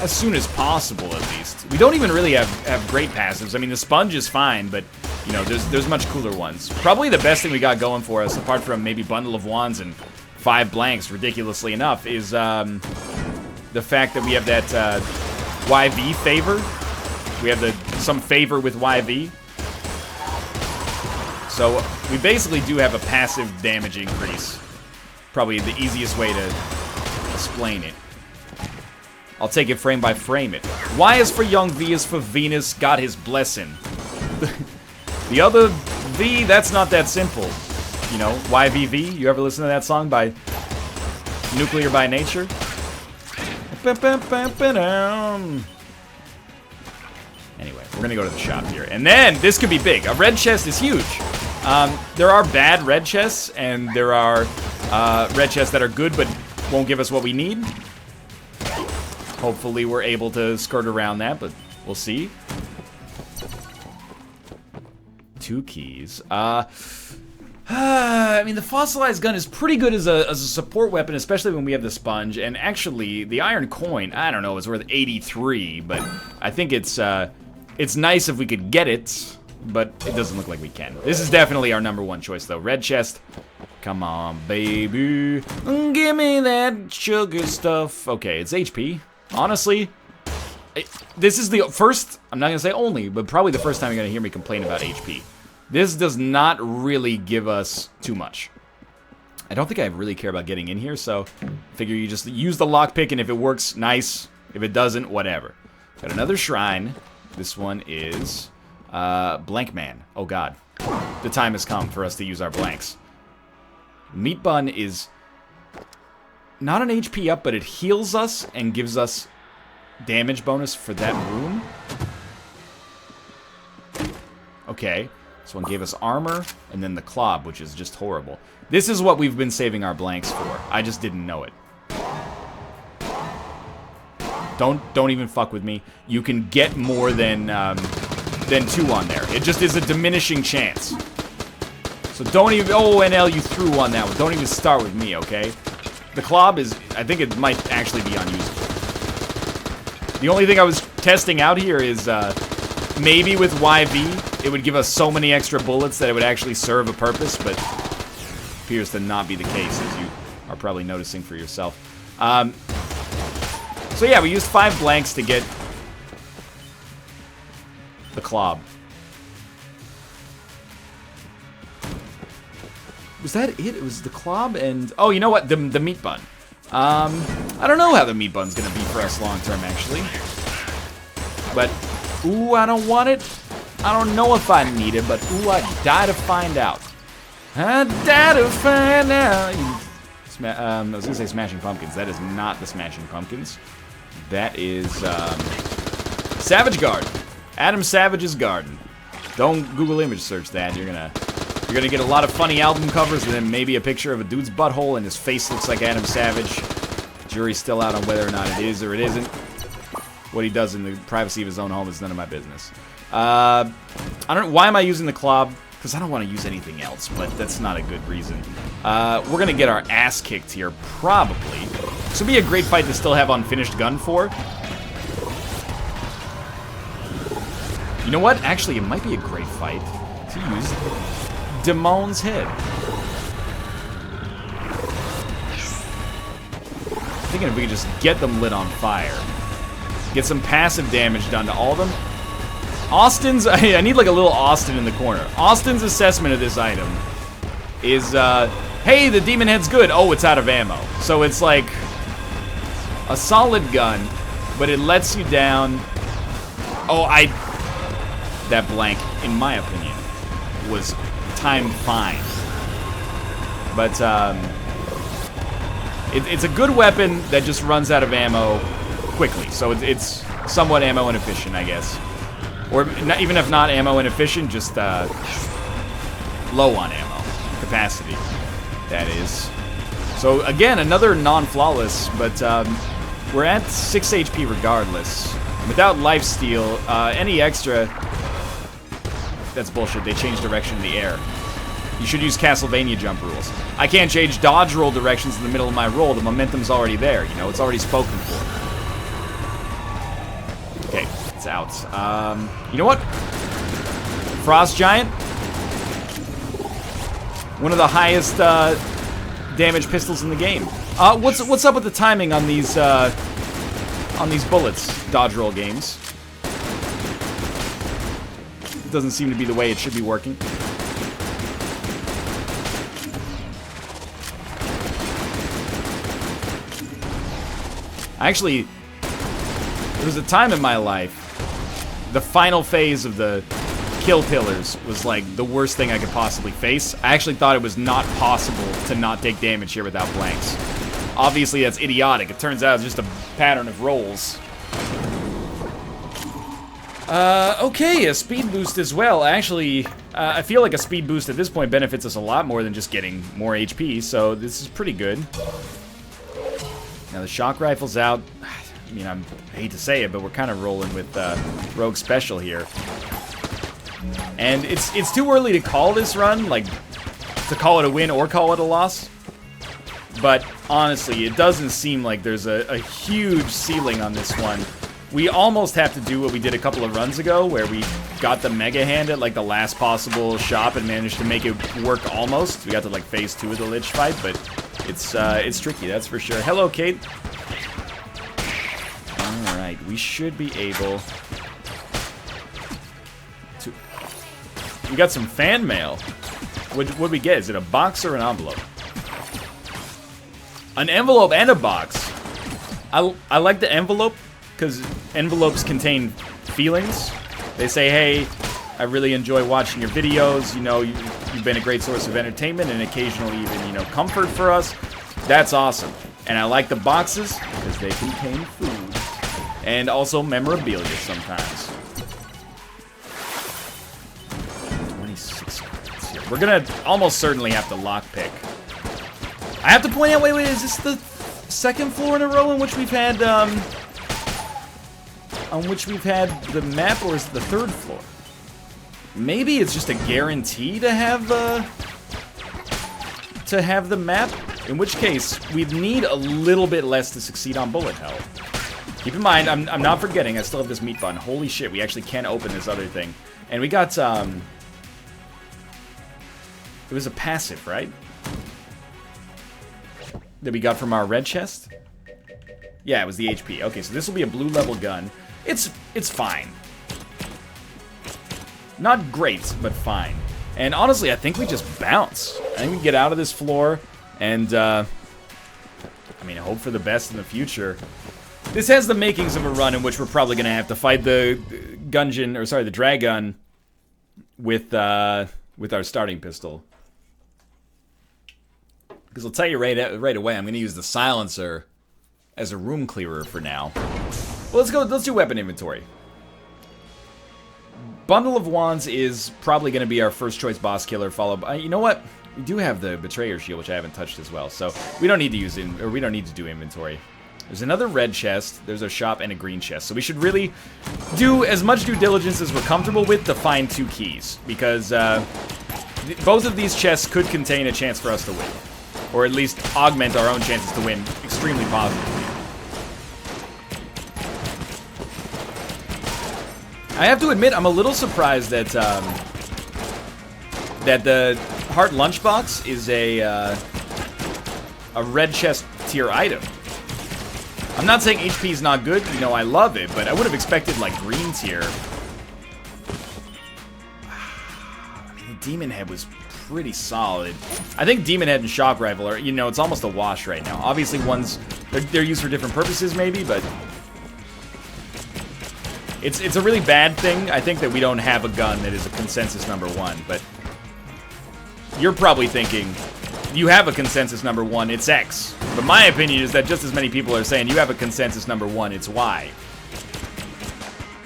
as soon as possible, at least. We don't even really have great passives. I mean, the sponge is fine, but, you know, there's much cooler ones. Probably the best thing we got going for us, apart from maybe Bundle of Wands and 5 blanks, ridiculously enough, is the fact that we have that YV favor. We have some favor with YV. So we basically do have a passive damage increase. Probably the easiest way to explain it. I'll take it frame by frame it. Y is for young, V is for Venus, got his blessing. The other V, that's not that simple. You know, YVV, you ever listen to that song by Nuclear by Nature? Anyway, we're gonna go to the shop here. And then, this could be big. A red chest is huge. There are bad red chests, and there are red chests that are good but won't give us what we need. Hopefully we're able to skirt around that, but we'll see. 2 keys. I mean, the fossilized gun is pretty good as a support weapon, especially when we have the sponge. And actually, the iron coin, I don't know, is worth 83, but I think it's nice if we could get it, but it doesn't look like we can. This is definitely our #1 choice, though. Red chest. Come on, baby. Give me that sugar stuff. Okay, it's HP. Honestly, this is the first, I'm not going to say only, but probably the first time you're going to hear me complain about HP. This does not really give us too much. I don't think I really care about getting in here, so figure you just use the lockpick, and if it works, nice. If it doesn't, whatever. Got another shrine. This one is Blank Man. Oh god. The time has come for us to use our blanks. Meat Bun is not an HP up, but it heals us and gives us damage bonus for that room. Okay. This one gave us armor, and then the Clob, which is just horrible. This is what we've been saving our blanks for. I just didn't know it. Don't even fuck with me. You can get more than 2 on there. It just is a diminishing chance. So don't even... Oh, NL, you threw on that one. Don't even start with me, okay? The Clob is... I think it might actually be unusable. The only thing I was testing out here is maybe with YV, it would give us so many extra bullets that it would actually serve a purpose, but appears to not be the case, as you are probably noticing for yourself. So yeah, we used 5 blanks to get the Clob. Was that it? It was the Clob and... Oh, you know what? The Meat Bun. I don't know how the Meat Bun's gonna be for us long term, actually. But, ooh, I don't want it. I don't know if I need it, but ooh, I'd die to find out. I'd die to find out. I was gonna say Smashing Pumpkins. That is not the Smashing Pumpkins. That is, Savage Garden. Adam Savage's Garden. Don't Google image search that. You're gonna get a lot of funny album covers and then maybe a picture of a dude's butthole and his face looks like Adam Savage. Jury's still out on whether or not it is or it isn't. What he does in the privacy of his own home is none of my business. I don't know. Why am I using the Clob? Because I don't want to use anything else, but that's not a good reason. We're going to get our ass kicked here, probably. This would be a great fight to still have unfinished gun for. You know what? Actually, it might be a great fight to use Damon's head. I'm thinking if we could just get them lit on fire. Get some passive damage done to all of them. Austin's... I need like a little Austin in the corner. Austin's assessment of this item is, hey, the demon head's good. Oh, it's out of ammo. So it's like a solid gun, but it lets you down. Oh, that blank, in my opinion, was timed fine. But, it's a good weapon that just runs out of ammo quickly. So it's somewhat ammo inefficient, I guess. Or not, even if not ammo inefficient, just low on ammo capacity, that is. So again, another non-flawless, but we're at 6 HP regardless. Without lifesteal, any extra... That's bullshit, they changed direction in the air. You should use Castlevania jump rules. I can't change dodge roll directions in the middle of my roll. The momentum's already there, you know? It's already spoken for. Okay, it's out. You know what? Frost Giant. One of the highest damage pistols in the game. What's up with the timing on these bullets? Dodge roll games. Doesn't seem to be the way it should be working. Actually, there was a time in my life, the final phase of the kill pillars was like the worst thing I could possibly face. I actually thought it was not possible to not take damage here without blanks. Obviously, that's idiotic. It turns out it's just a pattern of rolls. Okay, a speed boost as well. Actually, I feel like a speed boost at this point benefits us a lot more than just getting more HP, so this is pretty good. Now the shock rifle's out. I mean, I hate to say it, but we're kind of rolling with Rogue Special here. And it's too early to call this run, like, to call it a win or call it a loss. But honestly, it doesn't seem like there's a huge ceiling on this one. We almost have to do what we did a couple of runs ago, where we got the Mega Hand at like the last possible shop and managed to make it work almost. We got to like phase 2 of the Lich fight, but it's tricky, that's for sure. Hello, Kate. All right, we should be able to. We got some fan mail. What'd we get? Is it a box or an envelope? An envelope and a box. I like the envelope because envelopes contain feelings. They say, hey, I really enjoy watching your videos. You know, you've been a great source of entertainment and occasionally even, you know, comfort for us. That's awesome. And I like the boxes because they contain food. And also memorabilia sometimes. 26 cards here. We're gonna almost certainly have to lockpick. I have to point out, wait, is this the second floor in a row in which we've had, the map, or is it the third floor? Maybe it's just a guarantee to have the map, in which case we'd need a little bit less to succeed on bullet hell. Keep in mind, I'm not forgetting, I still have this meat bun. Holy shit, we actually can open this other thing. And we got, it was a passive, right? That we got from our red chest? Yeah, it was the HP. Okay, so this will be a blue level gun. It's fine. Not great, but fine. And honestly, I think we just bounce. I think we get out of this floor and, I mean, hope for the best in the future. This has the makings of a run in which we're probably going to have to fight the Gungeon, or sorry, the Dragon with our starting pistol. Because I'll tell you right away, I'm going to use the silencer as a room clearer for now. Well, let's do weapon inventory. Bundle of Wands is probably going to be our first choice boss killer, followed by, you know what? We do have the Betrayer Shield, which I haven't touched as well, so we don't need to we don't need to do inventory. There's another red chest, there's a shop, and a green chest. So we should really do as much due diligence as we're comfortable with to find 2 keys, because both of these chests could contain a chance for us to win. Or at least augment our own chances to win extremely positively. I have to admit, I'm a little surprised that that the Heart Lunchbox is a red chest tier item. I'm not saying HP is not good, you know, I love it, but I would have expected like green tier. I mean, the Demon Head was pretty solid. I think Demon Head and Shock Rifle are, you know, it's almost a wash right now. Obviously, they're used for different purposes, maybe, but it's a really bad thing. I think that we don't have a gun that is a consensus #1, but you're probably thinking you have a consensus #1, it's X. But my opinion is that just as many people are saying you have a consensus #1, it's Y.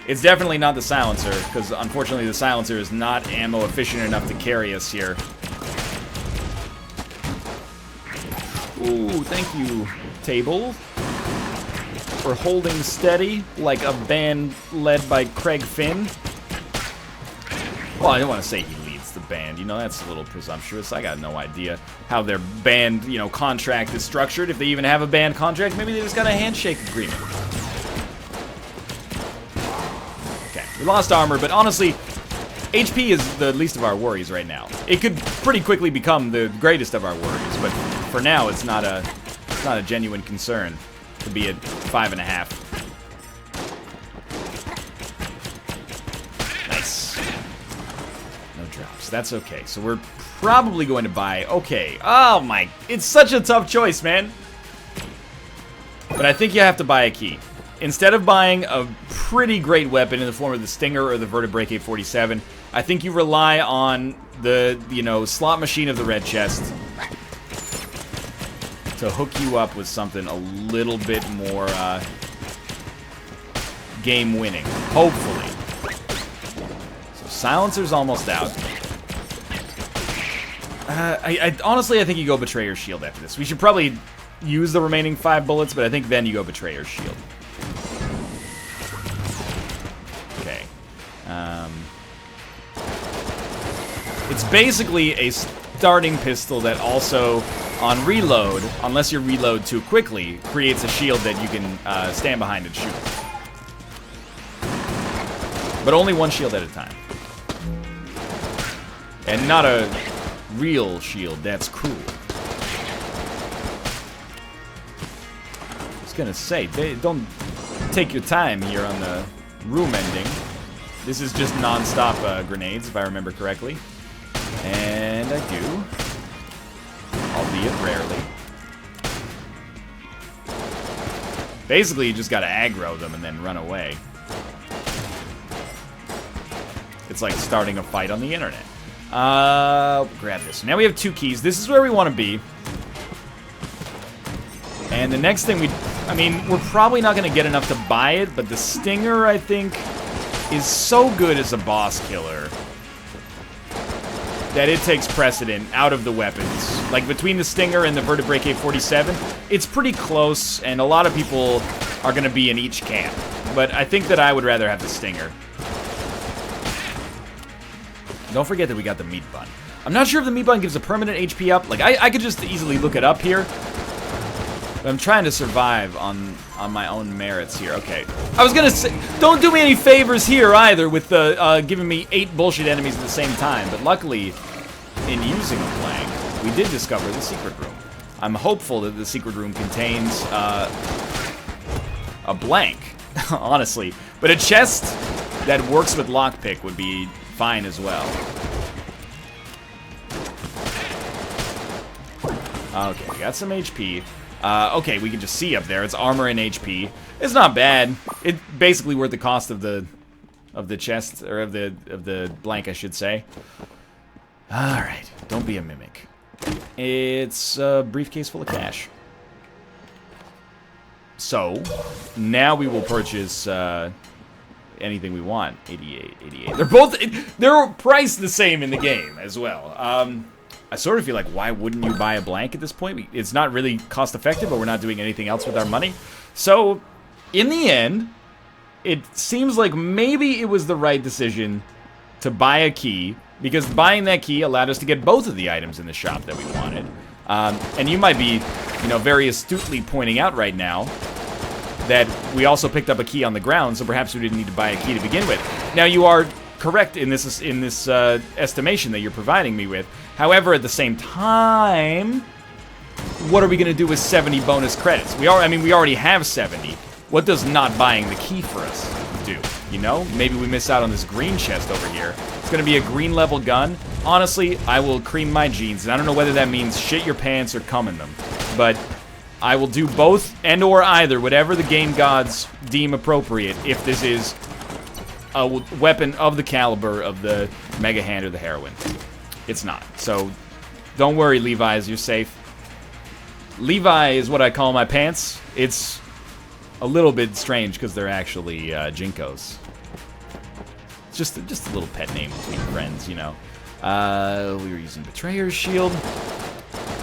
It's definitely not the silencer, because unfortunately the silencer is not ammo efficient enough to carry us here. Ooh, thank you, table, for holding steady like a band led by Craig Finn. Well, I don't want to say he leads the banned. You know, that's a little presumptuous. I got no idea how their band, you know, contract is structured. If they even have a band contract, maybe they just got a handshake agreement. Okay, we lost armor, but honestly, HP is the least of our worries right now. It could pretty quickly become the greatest of our worries, but for now, it's not a genuine concern to be at 5.5. That's okay. So we're probably going to buy... Okay. Oh my... It's such a tough choice, man. But I think you have to buy a key. Instead of buying a pretty great weapon in the form of the Stinger or the Vertebrae AK-47, I think you rely on the, you know, slot machine of the red chest to hook you up with something a little bit more game-winning. Hopefully. So silencer's almost out. Honestly, I think you go Betrayer's Shield after this. We should probably use the remaining 5 bullets, but I think then you go Betrayer's Shield. Okay. It's basically a starting pistol that also, on reload, unless you reload too quickly, creates a shield that you can stand behind and shoot. But only one shield at a time. And not a... real shield, that's cool. I was gonna say, don't take your time here on the room ending. This is just non-stop grenades, if I remember correctly. And I do. Albeit rarely. Basically, you just gotta aggro them and then run away. It's like starting a fight on the internet. Grab this. Now we have 2 keys. This is where we want to be. And the next thing I mean, we're probably not going to get enough to buy it, but the Stinger, I think, is so good as a boss killer that it takes precedent out of the weapons. Like, between the Stinger and the Vertebrae AK-47, it's pretty close, and a lot of people are going to be in each camp. But I think that I would rather have the Stinger. Don't forget that we got the meat bun. I'm not sure if the meat bun gives a permanent HP up. Like, I could just easily look it up here. But I'm trying to survive on my own merits here. Okay. I was gonna say, don't do me any favors here either with the giving me 8 bullshit enemies at the same time. But luckily, in using a blank, we did discover the secret room. I'm hopeful that the secret room contains a blank, honestly. But a chest that works with lockpick would be fine as well. Okay, we got some HP. Okay, we can just see up there. It's armor and HP. It's not bad. It's basically worth the cost of the chest, or of the blank, I should say. All right, don't be a mimic. It's a briefcase full of cash. So now we will purchase anything we want. 88, 88. They're priced the same in the game as well. I sort of feel like, why wouldn't you buy a blank at this point? It's not really cost effective, but we're not doing anything else with our money. So, in the end, it seems like maybe it was the right decision to buy a key, because buying that key allowed us to get both of the items in the shop that we wanted. And you might be, you know, very astutely pointing out right now that we also picked up a key on the ground, so perhaps we didn't need to buy a key to begin with. Now, you are correct in this estimation that you're providing me with. However, at the same time, what are we going to do with 70 bonus credits? I mean, we already have 70. What does not buying the key for us do? You know, maybe we miss out on this green chest over here. It's going to be a green level gun. Honestly, I will cream my jeans, and I don't know whether that means shit your pants or cum in them, but I will do both and or either, whatever the game gods deem appropriate, if this is a weapon of the caliber of the Mega Hand or the Heroine. It's not. So, don't worry, Levi's, you're safe. Levi is what I call my pants. It's a little bit strange because they're actually Jinkos. It's just a little pet name between friends, you know. We were using Betrayer's Shield.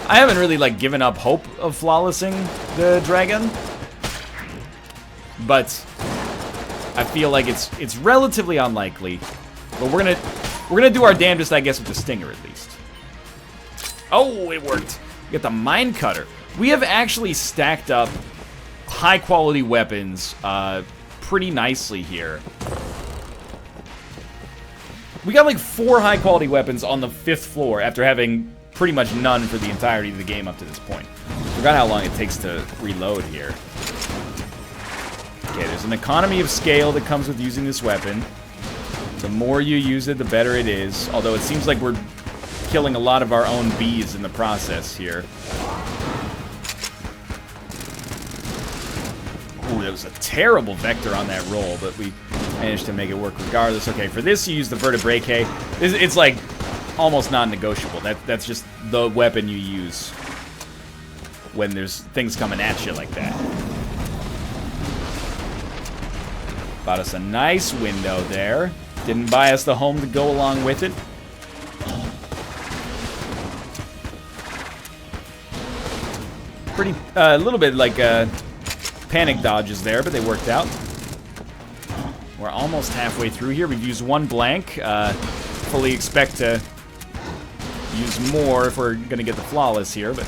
I haven't really, like, given up hope of flawlessing the dragon, but I feel like it's relatively unlikely. But we're gonna We're gonna do our damnedest, I guess, with the Stinger at least. Oh, it worked. We got the Mine Cutter. We have actually stacked up high-quality weapons pretty nicely here. We got like 4 high-quality weapons on the 5th floor after having pretty much none for the entirety of the game up to this point. Forgot how long it takes to reload here. Okay, there's an economy of scale that comes with using this weapon. The more you use it, the better it is. Although it seems like we're killing a lot of our own bees in the process here. Ooh, that was a terrible vector on that roll, but we managed to make it work regardless. Okay, for this you use the vertebrae. It's like almost non-negotiable. That's just the weapon you use when there's things coming at you like that. Bought us a nice window there. Didn't buy us the home to go along with it. Pretty, a little bit like panic dodges there, but they worked out. We're almost halfway through here. We've used 1 blank. Fully expect to use more if we're gonna get the flawless here, but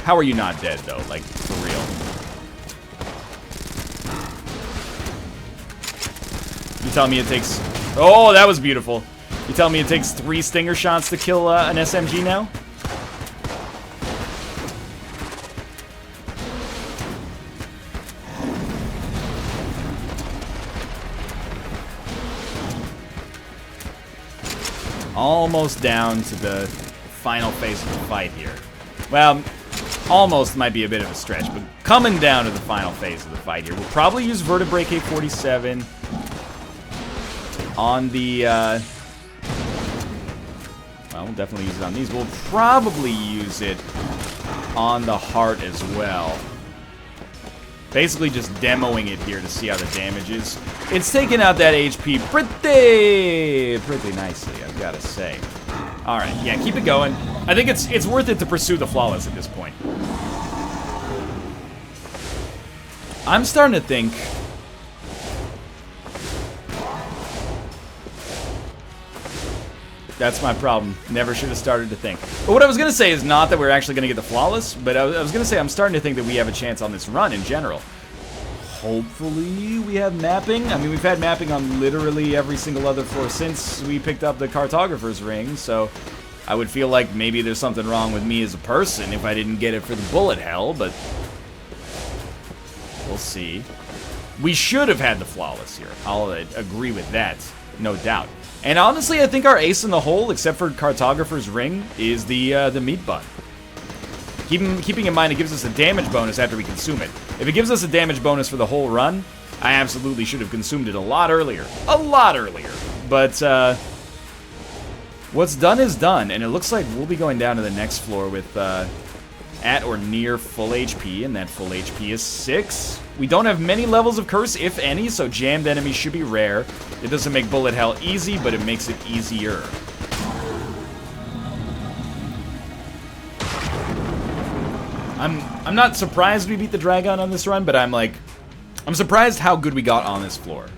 how are you not dead though? Like, for real. You tell me it takes... Oh, that was beautiful. You tell me it takes 3 stinger shots to kill an SMG now? Almost down to the final phase of the fight here. Well, almost might be a bit of a stretch, but coming down to the final phase of the fight here. We'll probably use Vertebrae K-47 on the, well, we'll definitely use it on these. We'll probably use it on the heart as well. Basically just demoing it here to see how the damage is. It's taking out that HP pretty nicely, I've got to say. Alright, yeah, keep it going. I think it's worth it to pursue the flawless at this point. I'm starting to think... That's my problem. Never should have started to think. But what I was going to say is not that we're actually going to get the flawless, but I was going to say I'm starting to think that we have a chance on this run in general. Hopefully we have mapping. I mean, we've had mapping on literally every single other floor since we picked up the cartographer's ring, so I would feel like maybe there's something wrong with me as a person if I didn't get it for the bullet hell, but we'll see. We should have had the flawless here. I'll agree with that, no doubt. And honestly, I think our ace in the hole, except for Cartographer's Ring, is the meat bun. Keeping in mind it gives us a damage bonus after we consume it. If it gives us a damage bonus for the whole run, I absolutely should have consumed it a lot earlier. A lot earlier. But, what's done is done, and it looks like we'll be going down to the next floor with, at or near full HP, and that full HP is 6. We don't have many levels of curse, if any, so jammed enemies should be rare. It doesn't make bullet hell easy, but it makes it easier. I'm not surprised we beat the Dragon on this run, but I'm surprised how good we got on this floor.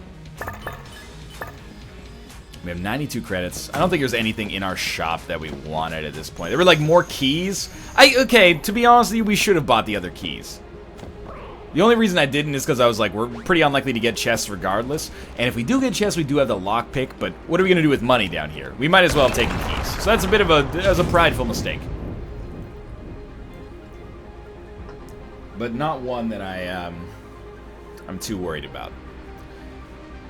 We have 92 credits. I don't think there's anything in our shop that we wanted at this point. There were, like, more keys. Okay, to be honest with you, we should have bought the other keys. The only reason I didn't is because I was like, we're pretty unlikely to get chests regardless. And if we do get chests, we do have the lockpick, but what are we going to do with money down here? We might as well have taken keys. So that's a bit of a prideful mistake. But not one that I'm too worried about.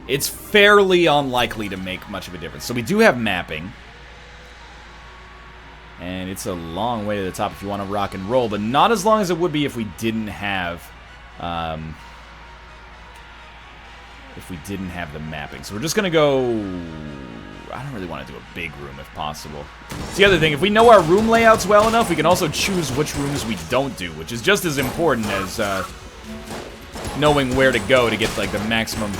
It's fairly unlikely to make much of a difference. So we do have mapping. And it's a long way to the top if you want to rock and roll, but not as long as it would be if we didn't have... if we didn't have the mapping. So we're just gonna go... I don't really want to do a big room if possible. It's the other thing, if we know our room layouts well enough, we can also choose which rooms we don't do, which is just as important as knowing where to go to get like the maximum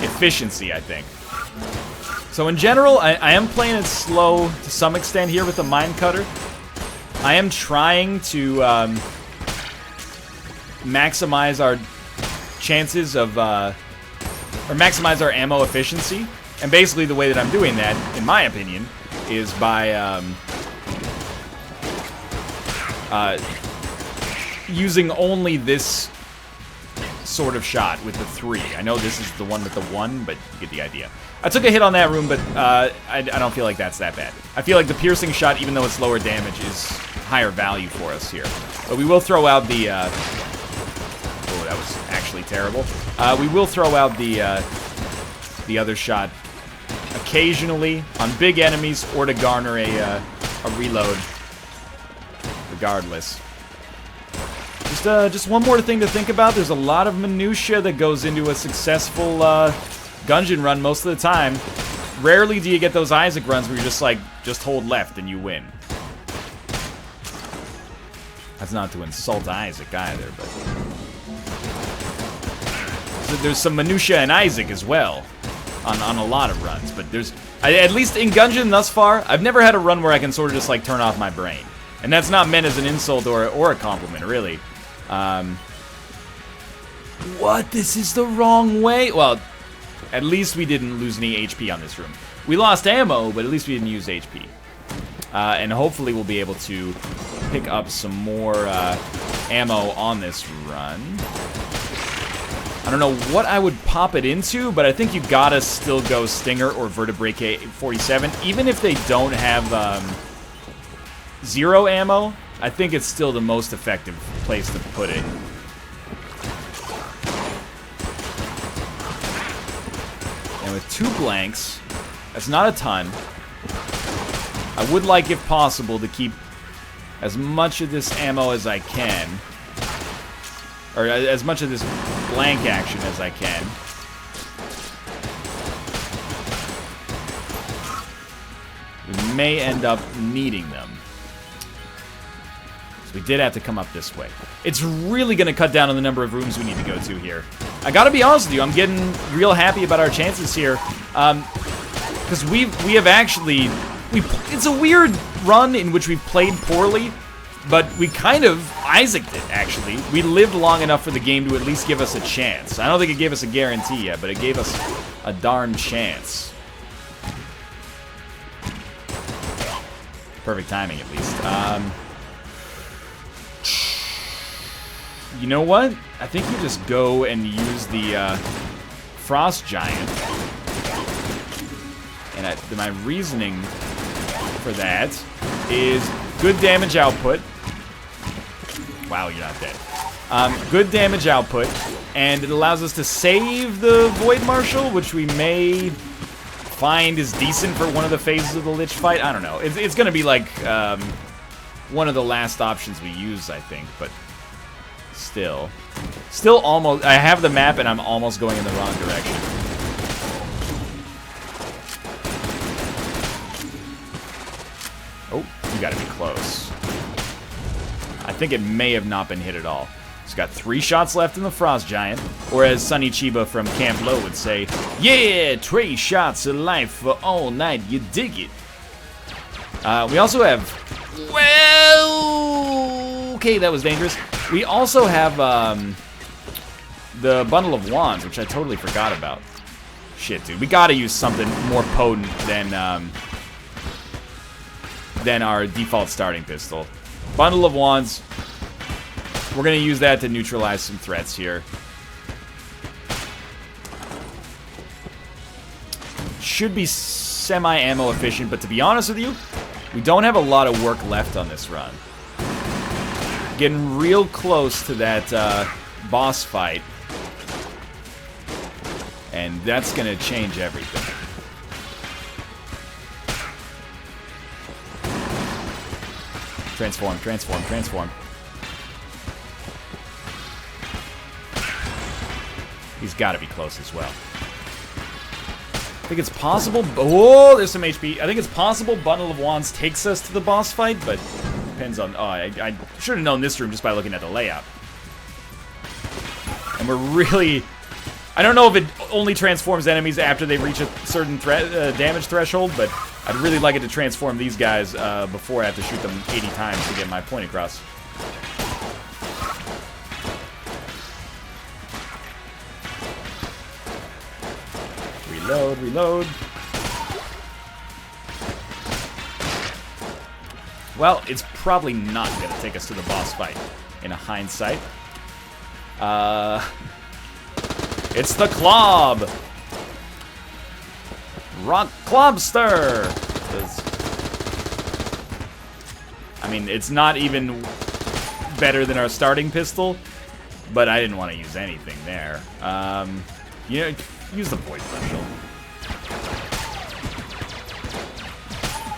efficiency, I think. So in general, I am playing it slow to some extent here with the Mine Cutter. I am trying to maximize our chances of, or maximize our ammo efficiency. And basically the way that I'm doing that, in my opinion, is by using only this sort of shot with the 3. I know this is the one with the 1, but you get the idea. I took a hit on that room, but I don't feel like that's that bad. I feel like the piercing shot, even though it's lower damage, is higher value for us here. But we will throw out the... oh, that was actually terrible. We will throw out the other shot occasionally on big enemies or to garner a reload regardless. Just one more thing to think about. There's a lot of minutia that goes into a successful Gungeon run most of the time. Rarely do you get those Isaac runs where you're just like, just hold left and you win. That's not to insult Isaac either, but... So there's some minutia in Isaac as well on a lot of runs, but there's... at least in Gungeon thus far, I've never had a run where I can sort of just like turn off my brain. And that's not meant as an insult or a compliment, really. What? This is the wrong way? Well, at least we didn't lose any HP on this room. We lost ammo, but at least we didn't use HP. And hopefully we'll be able to pick up some more ammo on this run. I don't know what I would pop it into, but I think you gotta still go Stinger or Vertebrae K47. Even if they don't have 0 ammo, I think it's still the most effective place to put it. And with 2 blanks, that's not a ton. I would like, if possible, to keep as much of this ammo as I can. Or as much of this blank action as I can. We may end up needing them. So we did have to come up this way. It's really going to cut down on the number of rooms we need to go to here. I gotta be honest with you, I'm getting real happy about our chances here. Because we have actually... it's a weird run in which we've played poorly, but we kind of Isaac'd it, actually. We lived long enough for the game to at least give us a chance. I don't think it gave us a guarantee yet, but it gave us a darn chance. Perfect timing, at least. You know what? I think you just go and use the Frost Giant. And my reasoning for that is good damage output. Wow, you're not dead. Good damage output, and it allows us to save the Void Marshal, which we may find is decent for one of the phases of the Lich fight. I don't know. It's going to be like one of the last options we use, I think, but still almost. I have the map, and I'm almost going in the wrong direction. Oh, you gotta be close. I think it may have not been hit at all. It's got 3 shots left in the Frost Giant, or as Sunny Chiba from Camp Low would say, yeah, 3 shots of life for all night, you dig it. We also have, well, okay, that was dangerous. We also have the Bundle of Wands, which I totally forgot about. Shit, dude, we gotta use something more potent than our default starting pistol. Bundle of Wands. We're going to use that to neutralize some threats here. Should be semi-ammo efficient, but to be honest with you, we don't have a lot of work left on this run. Getting real close to that boss fight. And that's going to change everything. Transform, transform, transform. He's got to be close as well. I think it's possible. Oh, there's some HP. I think it's possible Bundle of Wands takes us to the boss fight, but depends on. Oh, I should have known this room just by looking at the layout. And we're really. I don't know if it only transforms enemies after they reach a certain damage threshold, but I'd really like it to transform these guys before I have to shoot them 80 times to get my point across. Reload, reload. Well, it's probably not going to take us to the boss fight in a hindsight. It's the Clob! Rock Clobster! I mean, it's not even better than our starting pistol, but I didn't want to use anything there. You know, use the Void Marshal.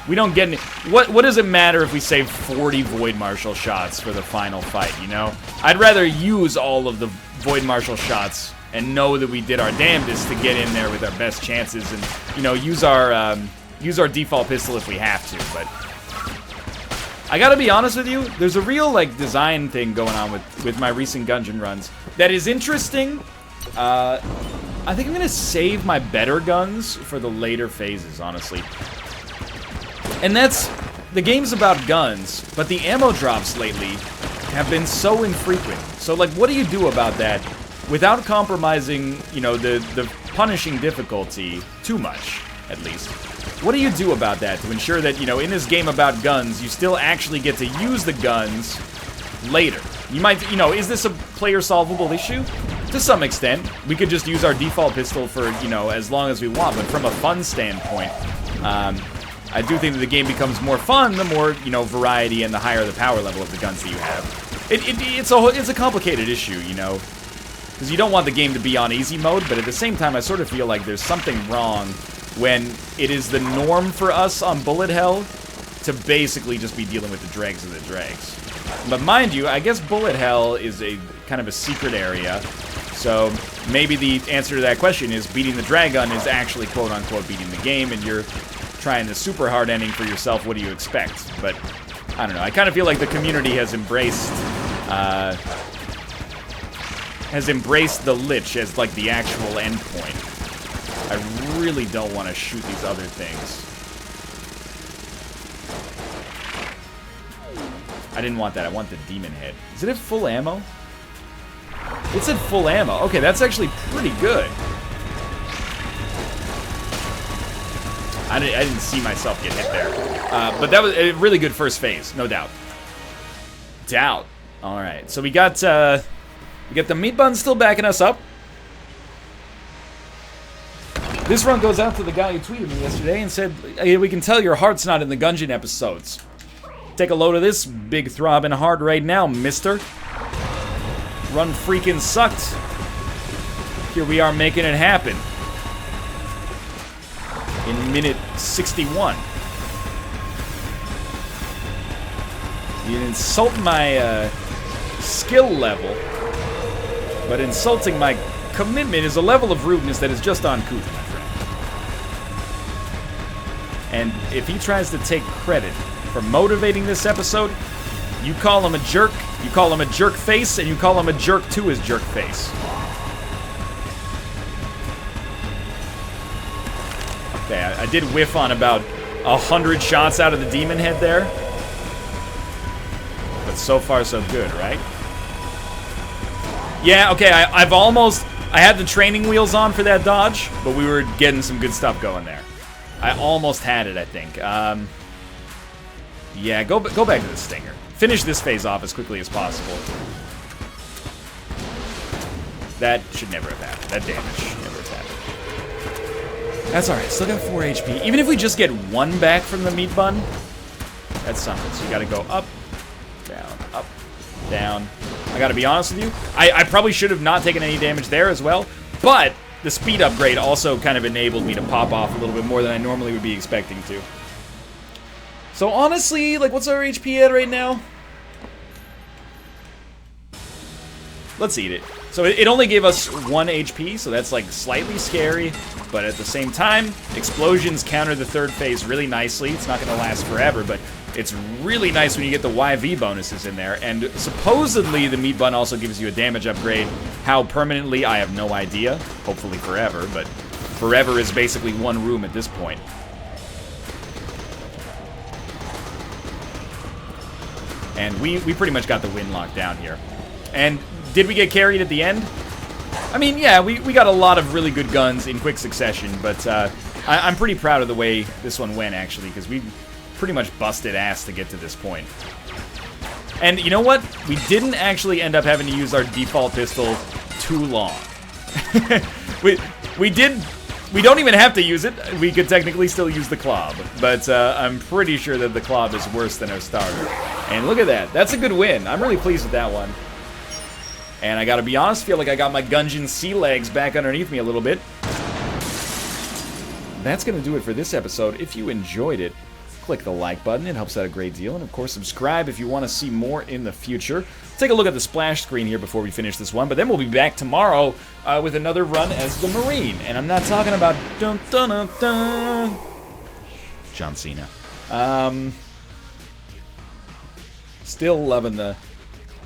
We don't get any... What does it matter if we save 40 Void Marshal shots for the final fight, you know? I'd rather use all of the Void Marshal shots and know that we did our damnedest to get in there with our best chances and, you know, use our default pistol if we have to, but... I gotta be honest with you, there's a real, like, design thing going on with my recent Gungeon runs that is interesting. I think I'm gonna save my better guns for the later phases, honestly. And that's, the game's about guns, but the ammo drops lately have been so infrequent. So, like, what do you do about that without compromising, you know, the punishing difficulty too much, at least? What do you do about that to ensure that, you know, in this game about guns, you still actually get to use the guns later? You might, you know, is this a player-solvable issue? To some extent. We could just use our default pistol for, you know, as long as we want, but from a fun standpoint, I do think that the game becomes more fun the more, you know, variety and the higher the power level of the guns that you have. It's a complicated issue, you know, because you don't want the game to be on easy mode, but at the same time, I sort of feel like there's something wrong when it is the norm for us on Bullet Hell to basically just be dealing with the dregs of the dregs. But mind you, I guess Bullet Hell is a kind of a secret area, so maybe the answer to that question is beating the Dragon is actually quote-unquote beating the game, and you're trying the super hard ending for yourself. What do you expect? But I don't know. I kind of feel like the community has embraced the Lich as like the actual endpoint. I really don't want to shoot these other things. I didn't want that. I want the demon head. Is it at full ammo? It's at full ammo. Okay, that's actually pretty good. I didn't see myself get hit there. But that was a really good first phase, no doubt. Alright, so we got the meat bun still backing us up. This run goes out to the guy who tweeted me yesterday and said, hey, we can tell your heart's not in the Gungeon episodes. Take a load of this big throbbing heart right now, mister. Run freaking sucked. Here we are making it happen. In minute 61. You insult my skill level, but insulting my commitment is a level of rudeness that is just uncouth, my friend. And if he tries to take credit for motivating this episode, you call him a jerk, you call him a jerk face, and you call him a jerk to his jerk face. Okay, I did whiff on about 100 shots out of the demon head there. But so far so good, right? Yeah, okay, I had the training wheels on for that dodge, but we were getting some good stuff going there. I almost had it, I think. Yeah, go back to the stinger. Finish this phase off as quickly as possible. That should never have happened. That damage never has happened. That's alright, still got 4 HP. Even if we just get 1 back from the meat bun, that's something. So you gotta go up, down. I gotta be honest with you, I probably should have not taken any damage there as well, but the speed upgrade also kind of enabled me to pop off a little bit more than I normally would be expecting to. So honestly, like, what's our HP at right now? Let's eat it. So it only gave us 1 HP, so that's like slightly scary, but at the same time, explosions counter the third phase really nicely. It's not gonna last forever, but it's really nice when you get the YV bonuses in there, and supposedly the meat bun also gives you a damage upgrade. How permanently, I have no idea. Hopefully forever, but forever is basically 1 room at this point. And we pretty much got the win locked down here. And did we get carried at the end? I mean, yeah, we got a lot of really good guns in quick succession, but I'm pretty proud of the way this one went, actually, because we pretty much busted ass to get to this point. And you know what? We didn't actually end up having to use our default pistol too long. we don't even have to use it. We could technically still use the Club, but I'm pretty sure that the Club is worse than our starter. And look at that. That's a good win. I'm really pleased with that one. And I gotta be honest, feel like I got my Gungeon sea legs back underneath me a little bit. That's gonna do it for this episode. If you enjoyed it, click the like button. It helps out a great deal. And of course, subscribe if you want to see more in the future. Take a look at the splash screen here before we finish this one. But then we'll be back tomorrow with another run as the Marine. And I'm not talking about dun dun dun dun John Cena. Still loving the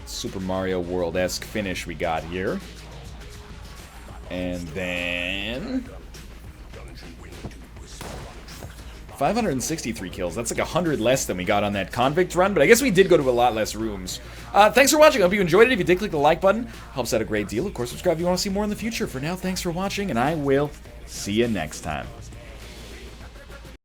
Super Mario World-esque finish we got here. And then 563 kills. That's like 100 less than we got on that convict run, but I guess we did go to a lot less rooms. Thanks for watching. I hope you enjoyed it. If you did, click the like button. Helps out a great deal. Of course, subscribe if you want to see more in the future. For now, thanks for watching, and I will see you next time.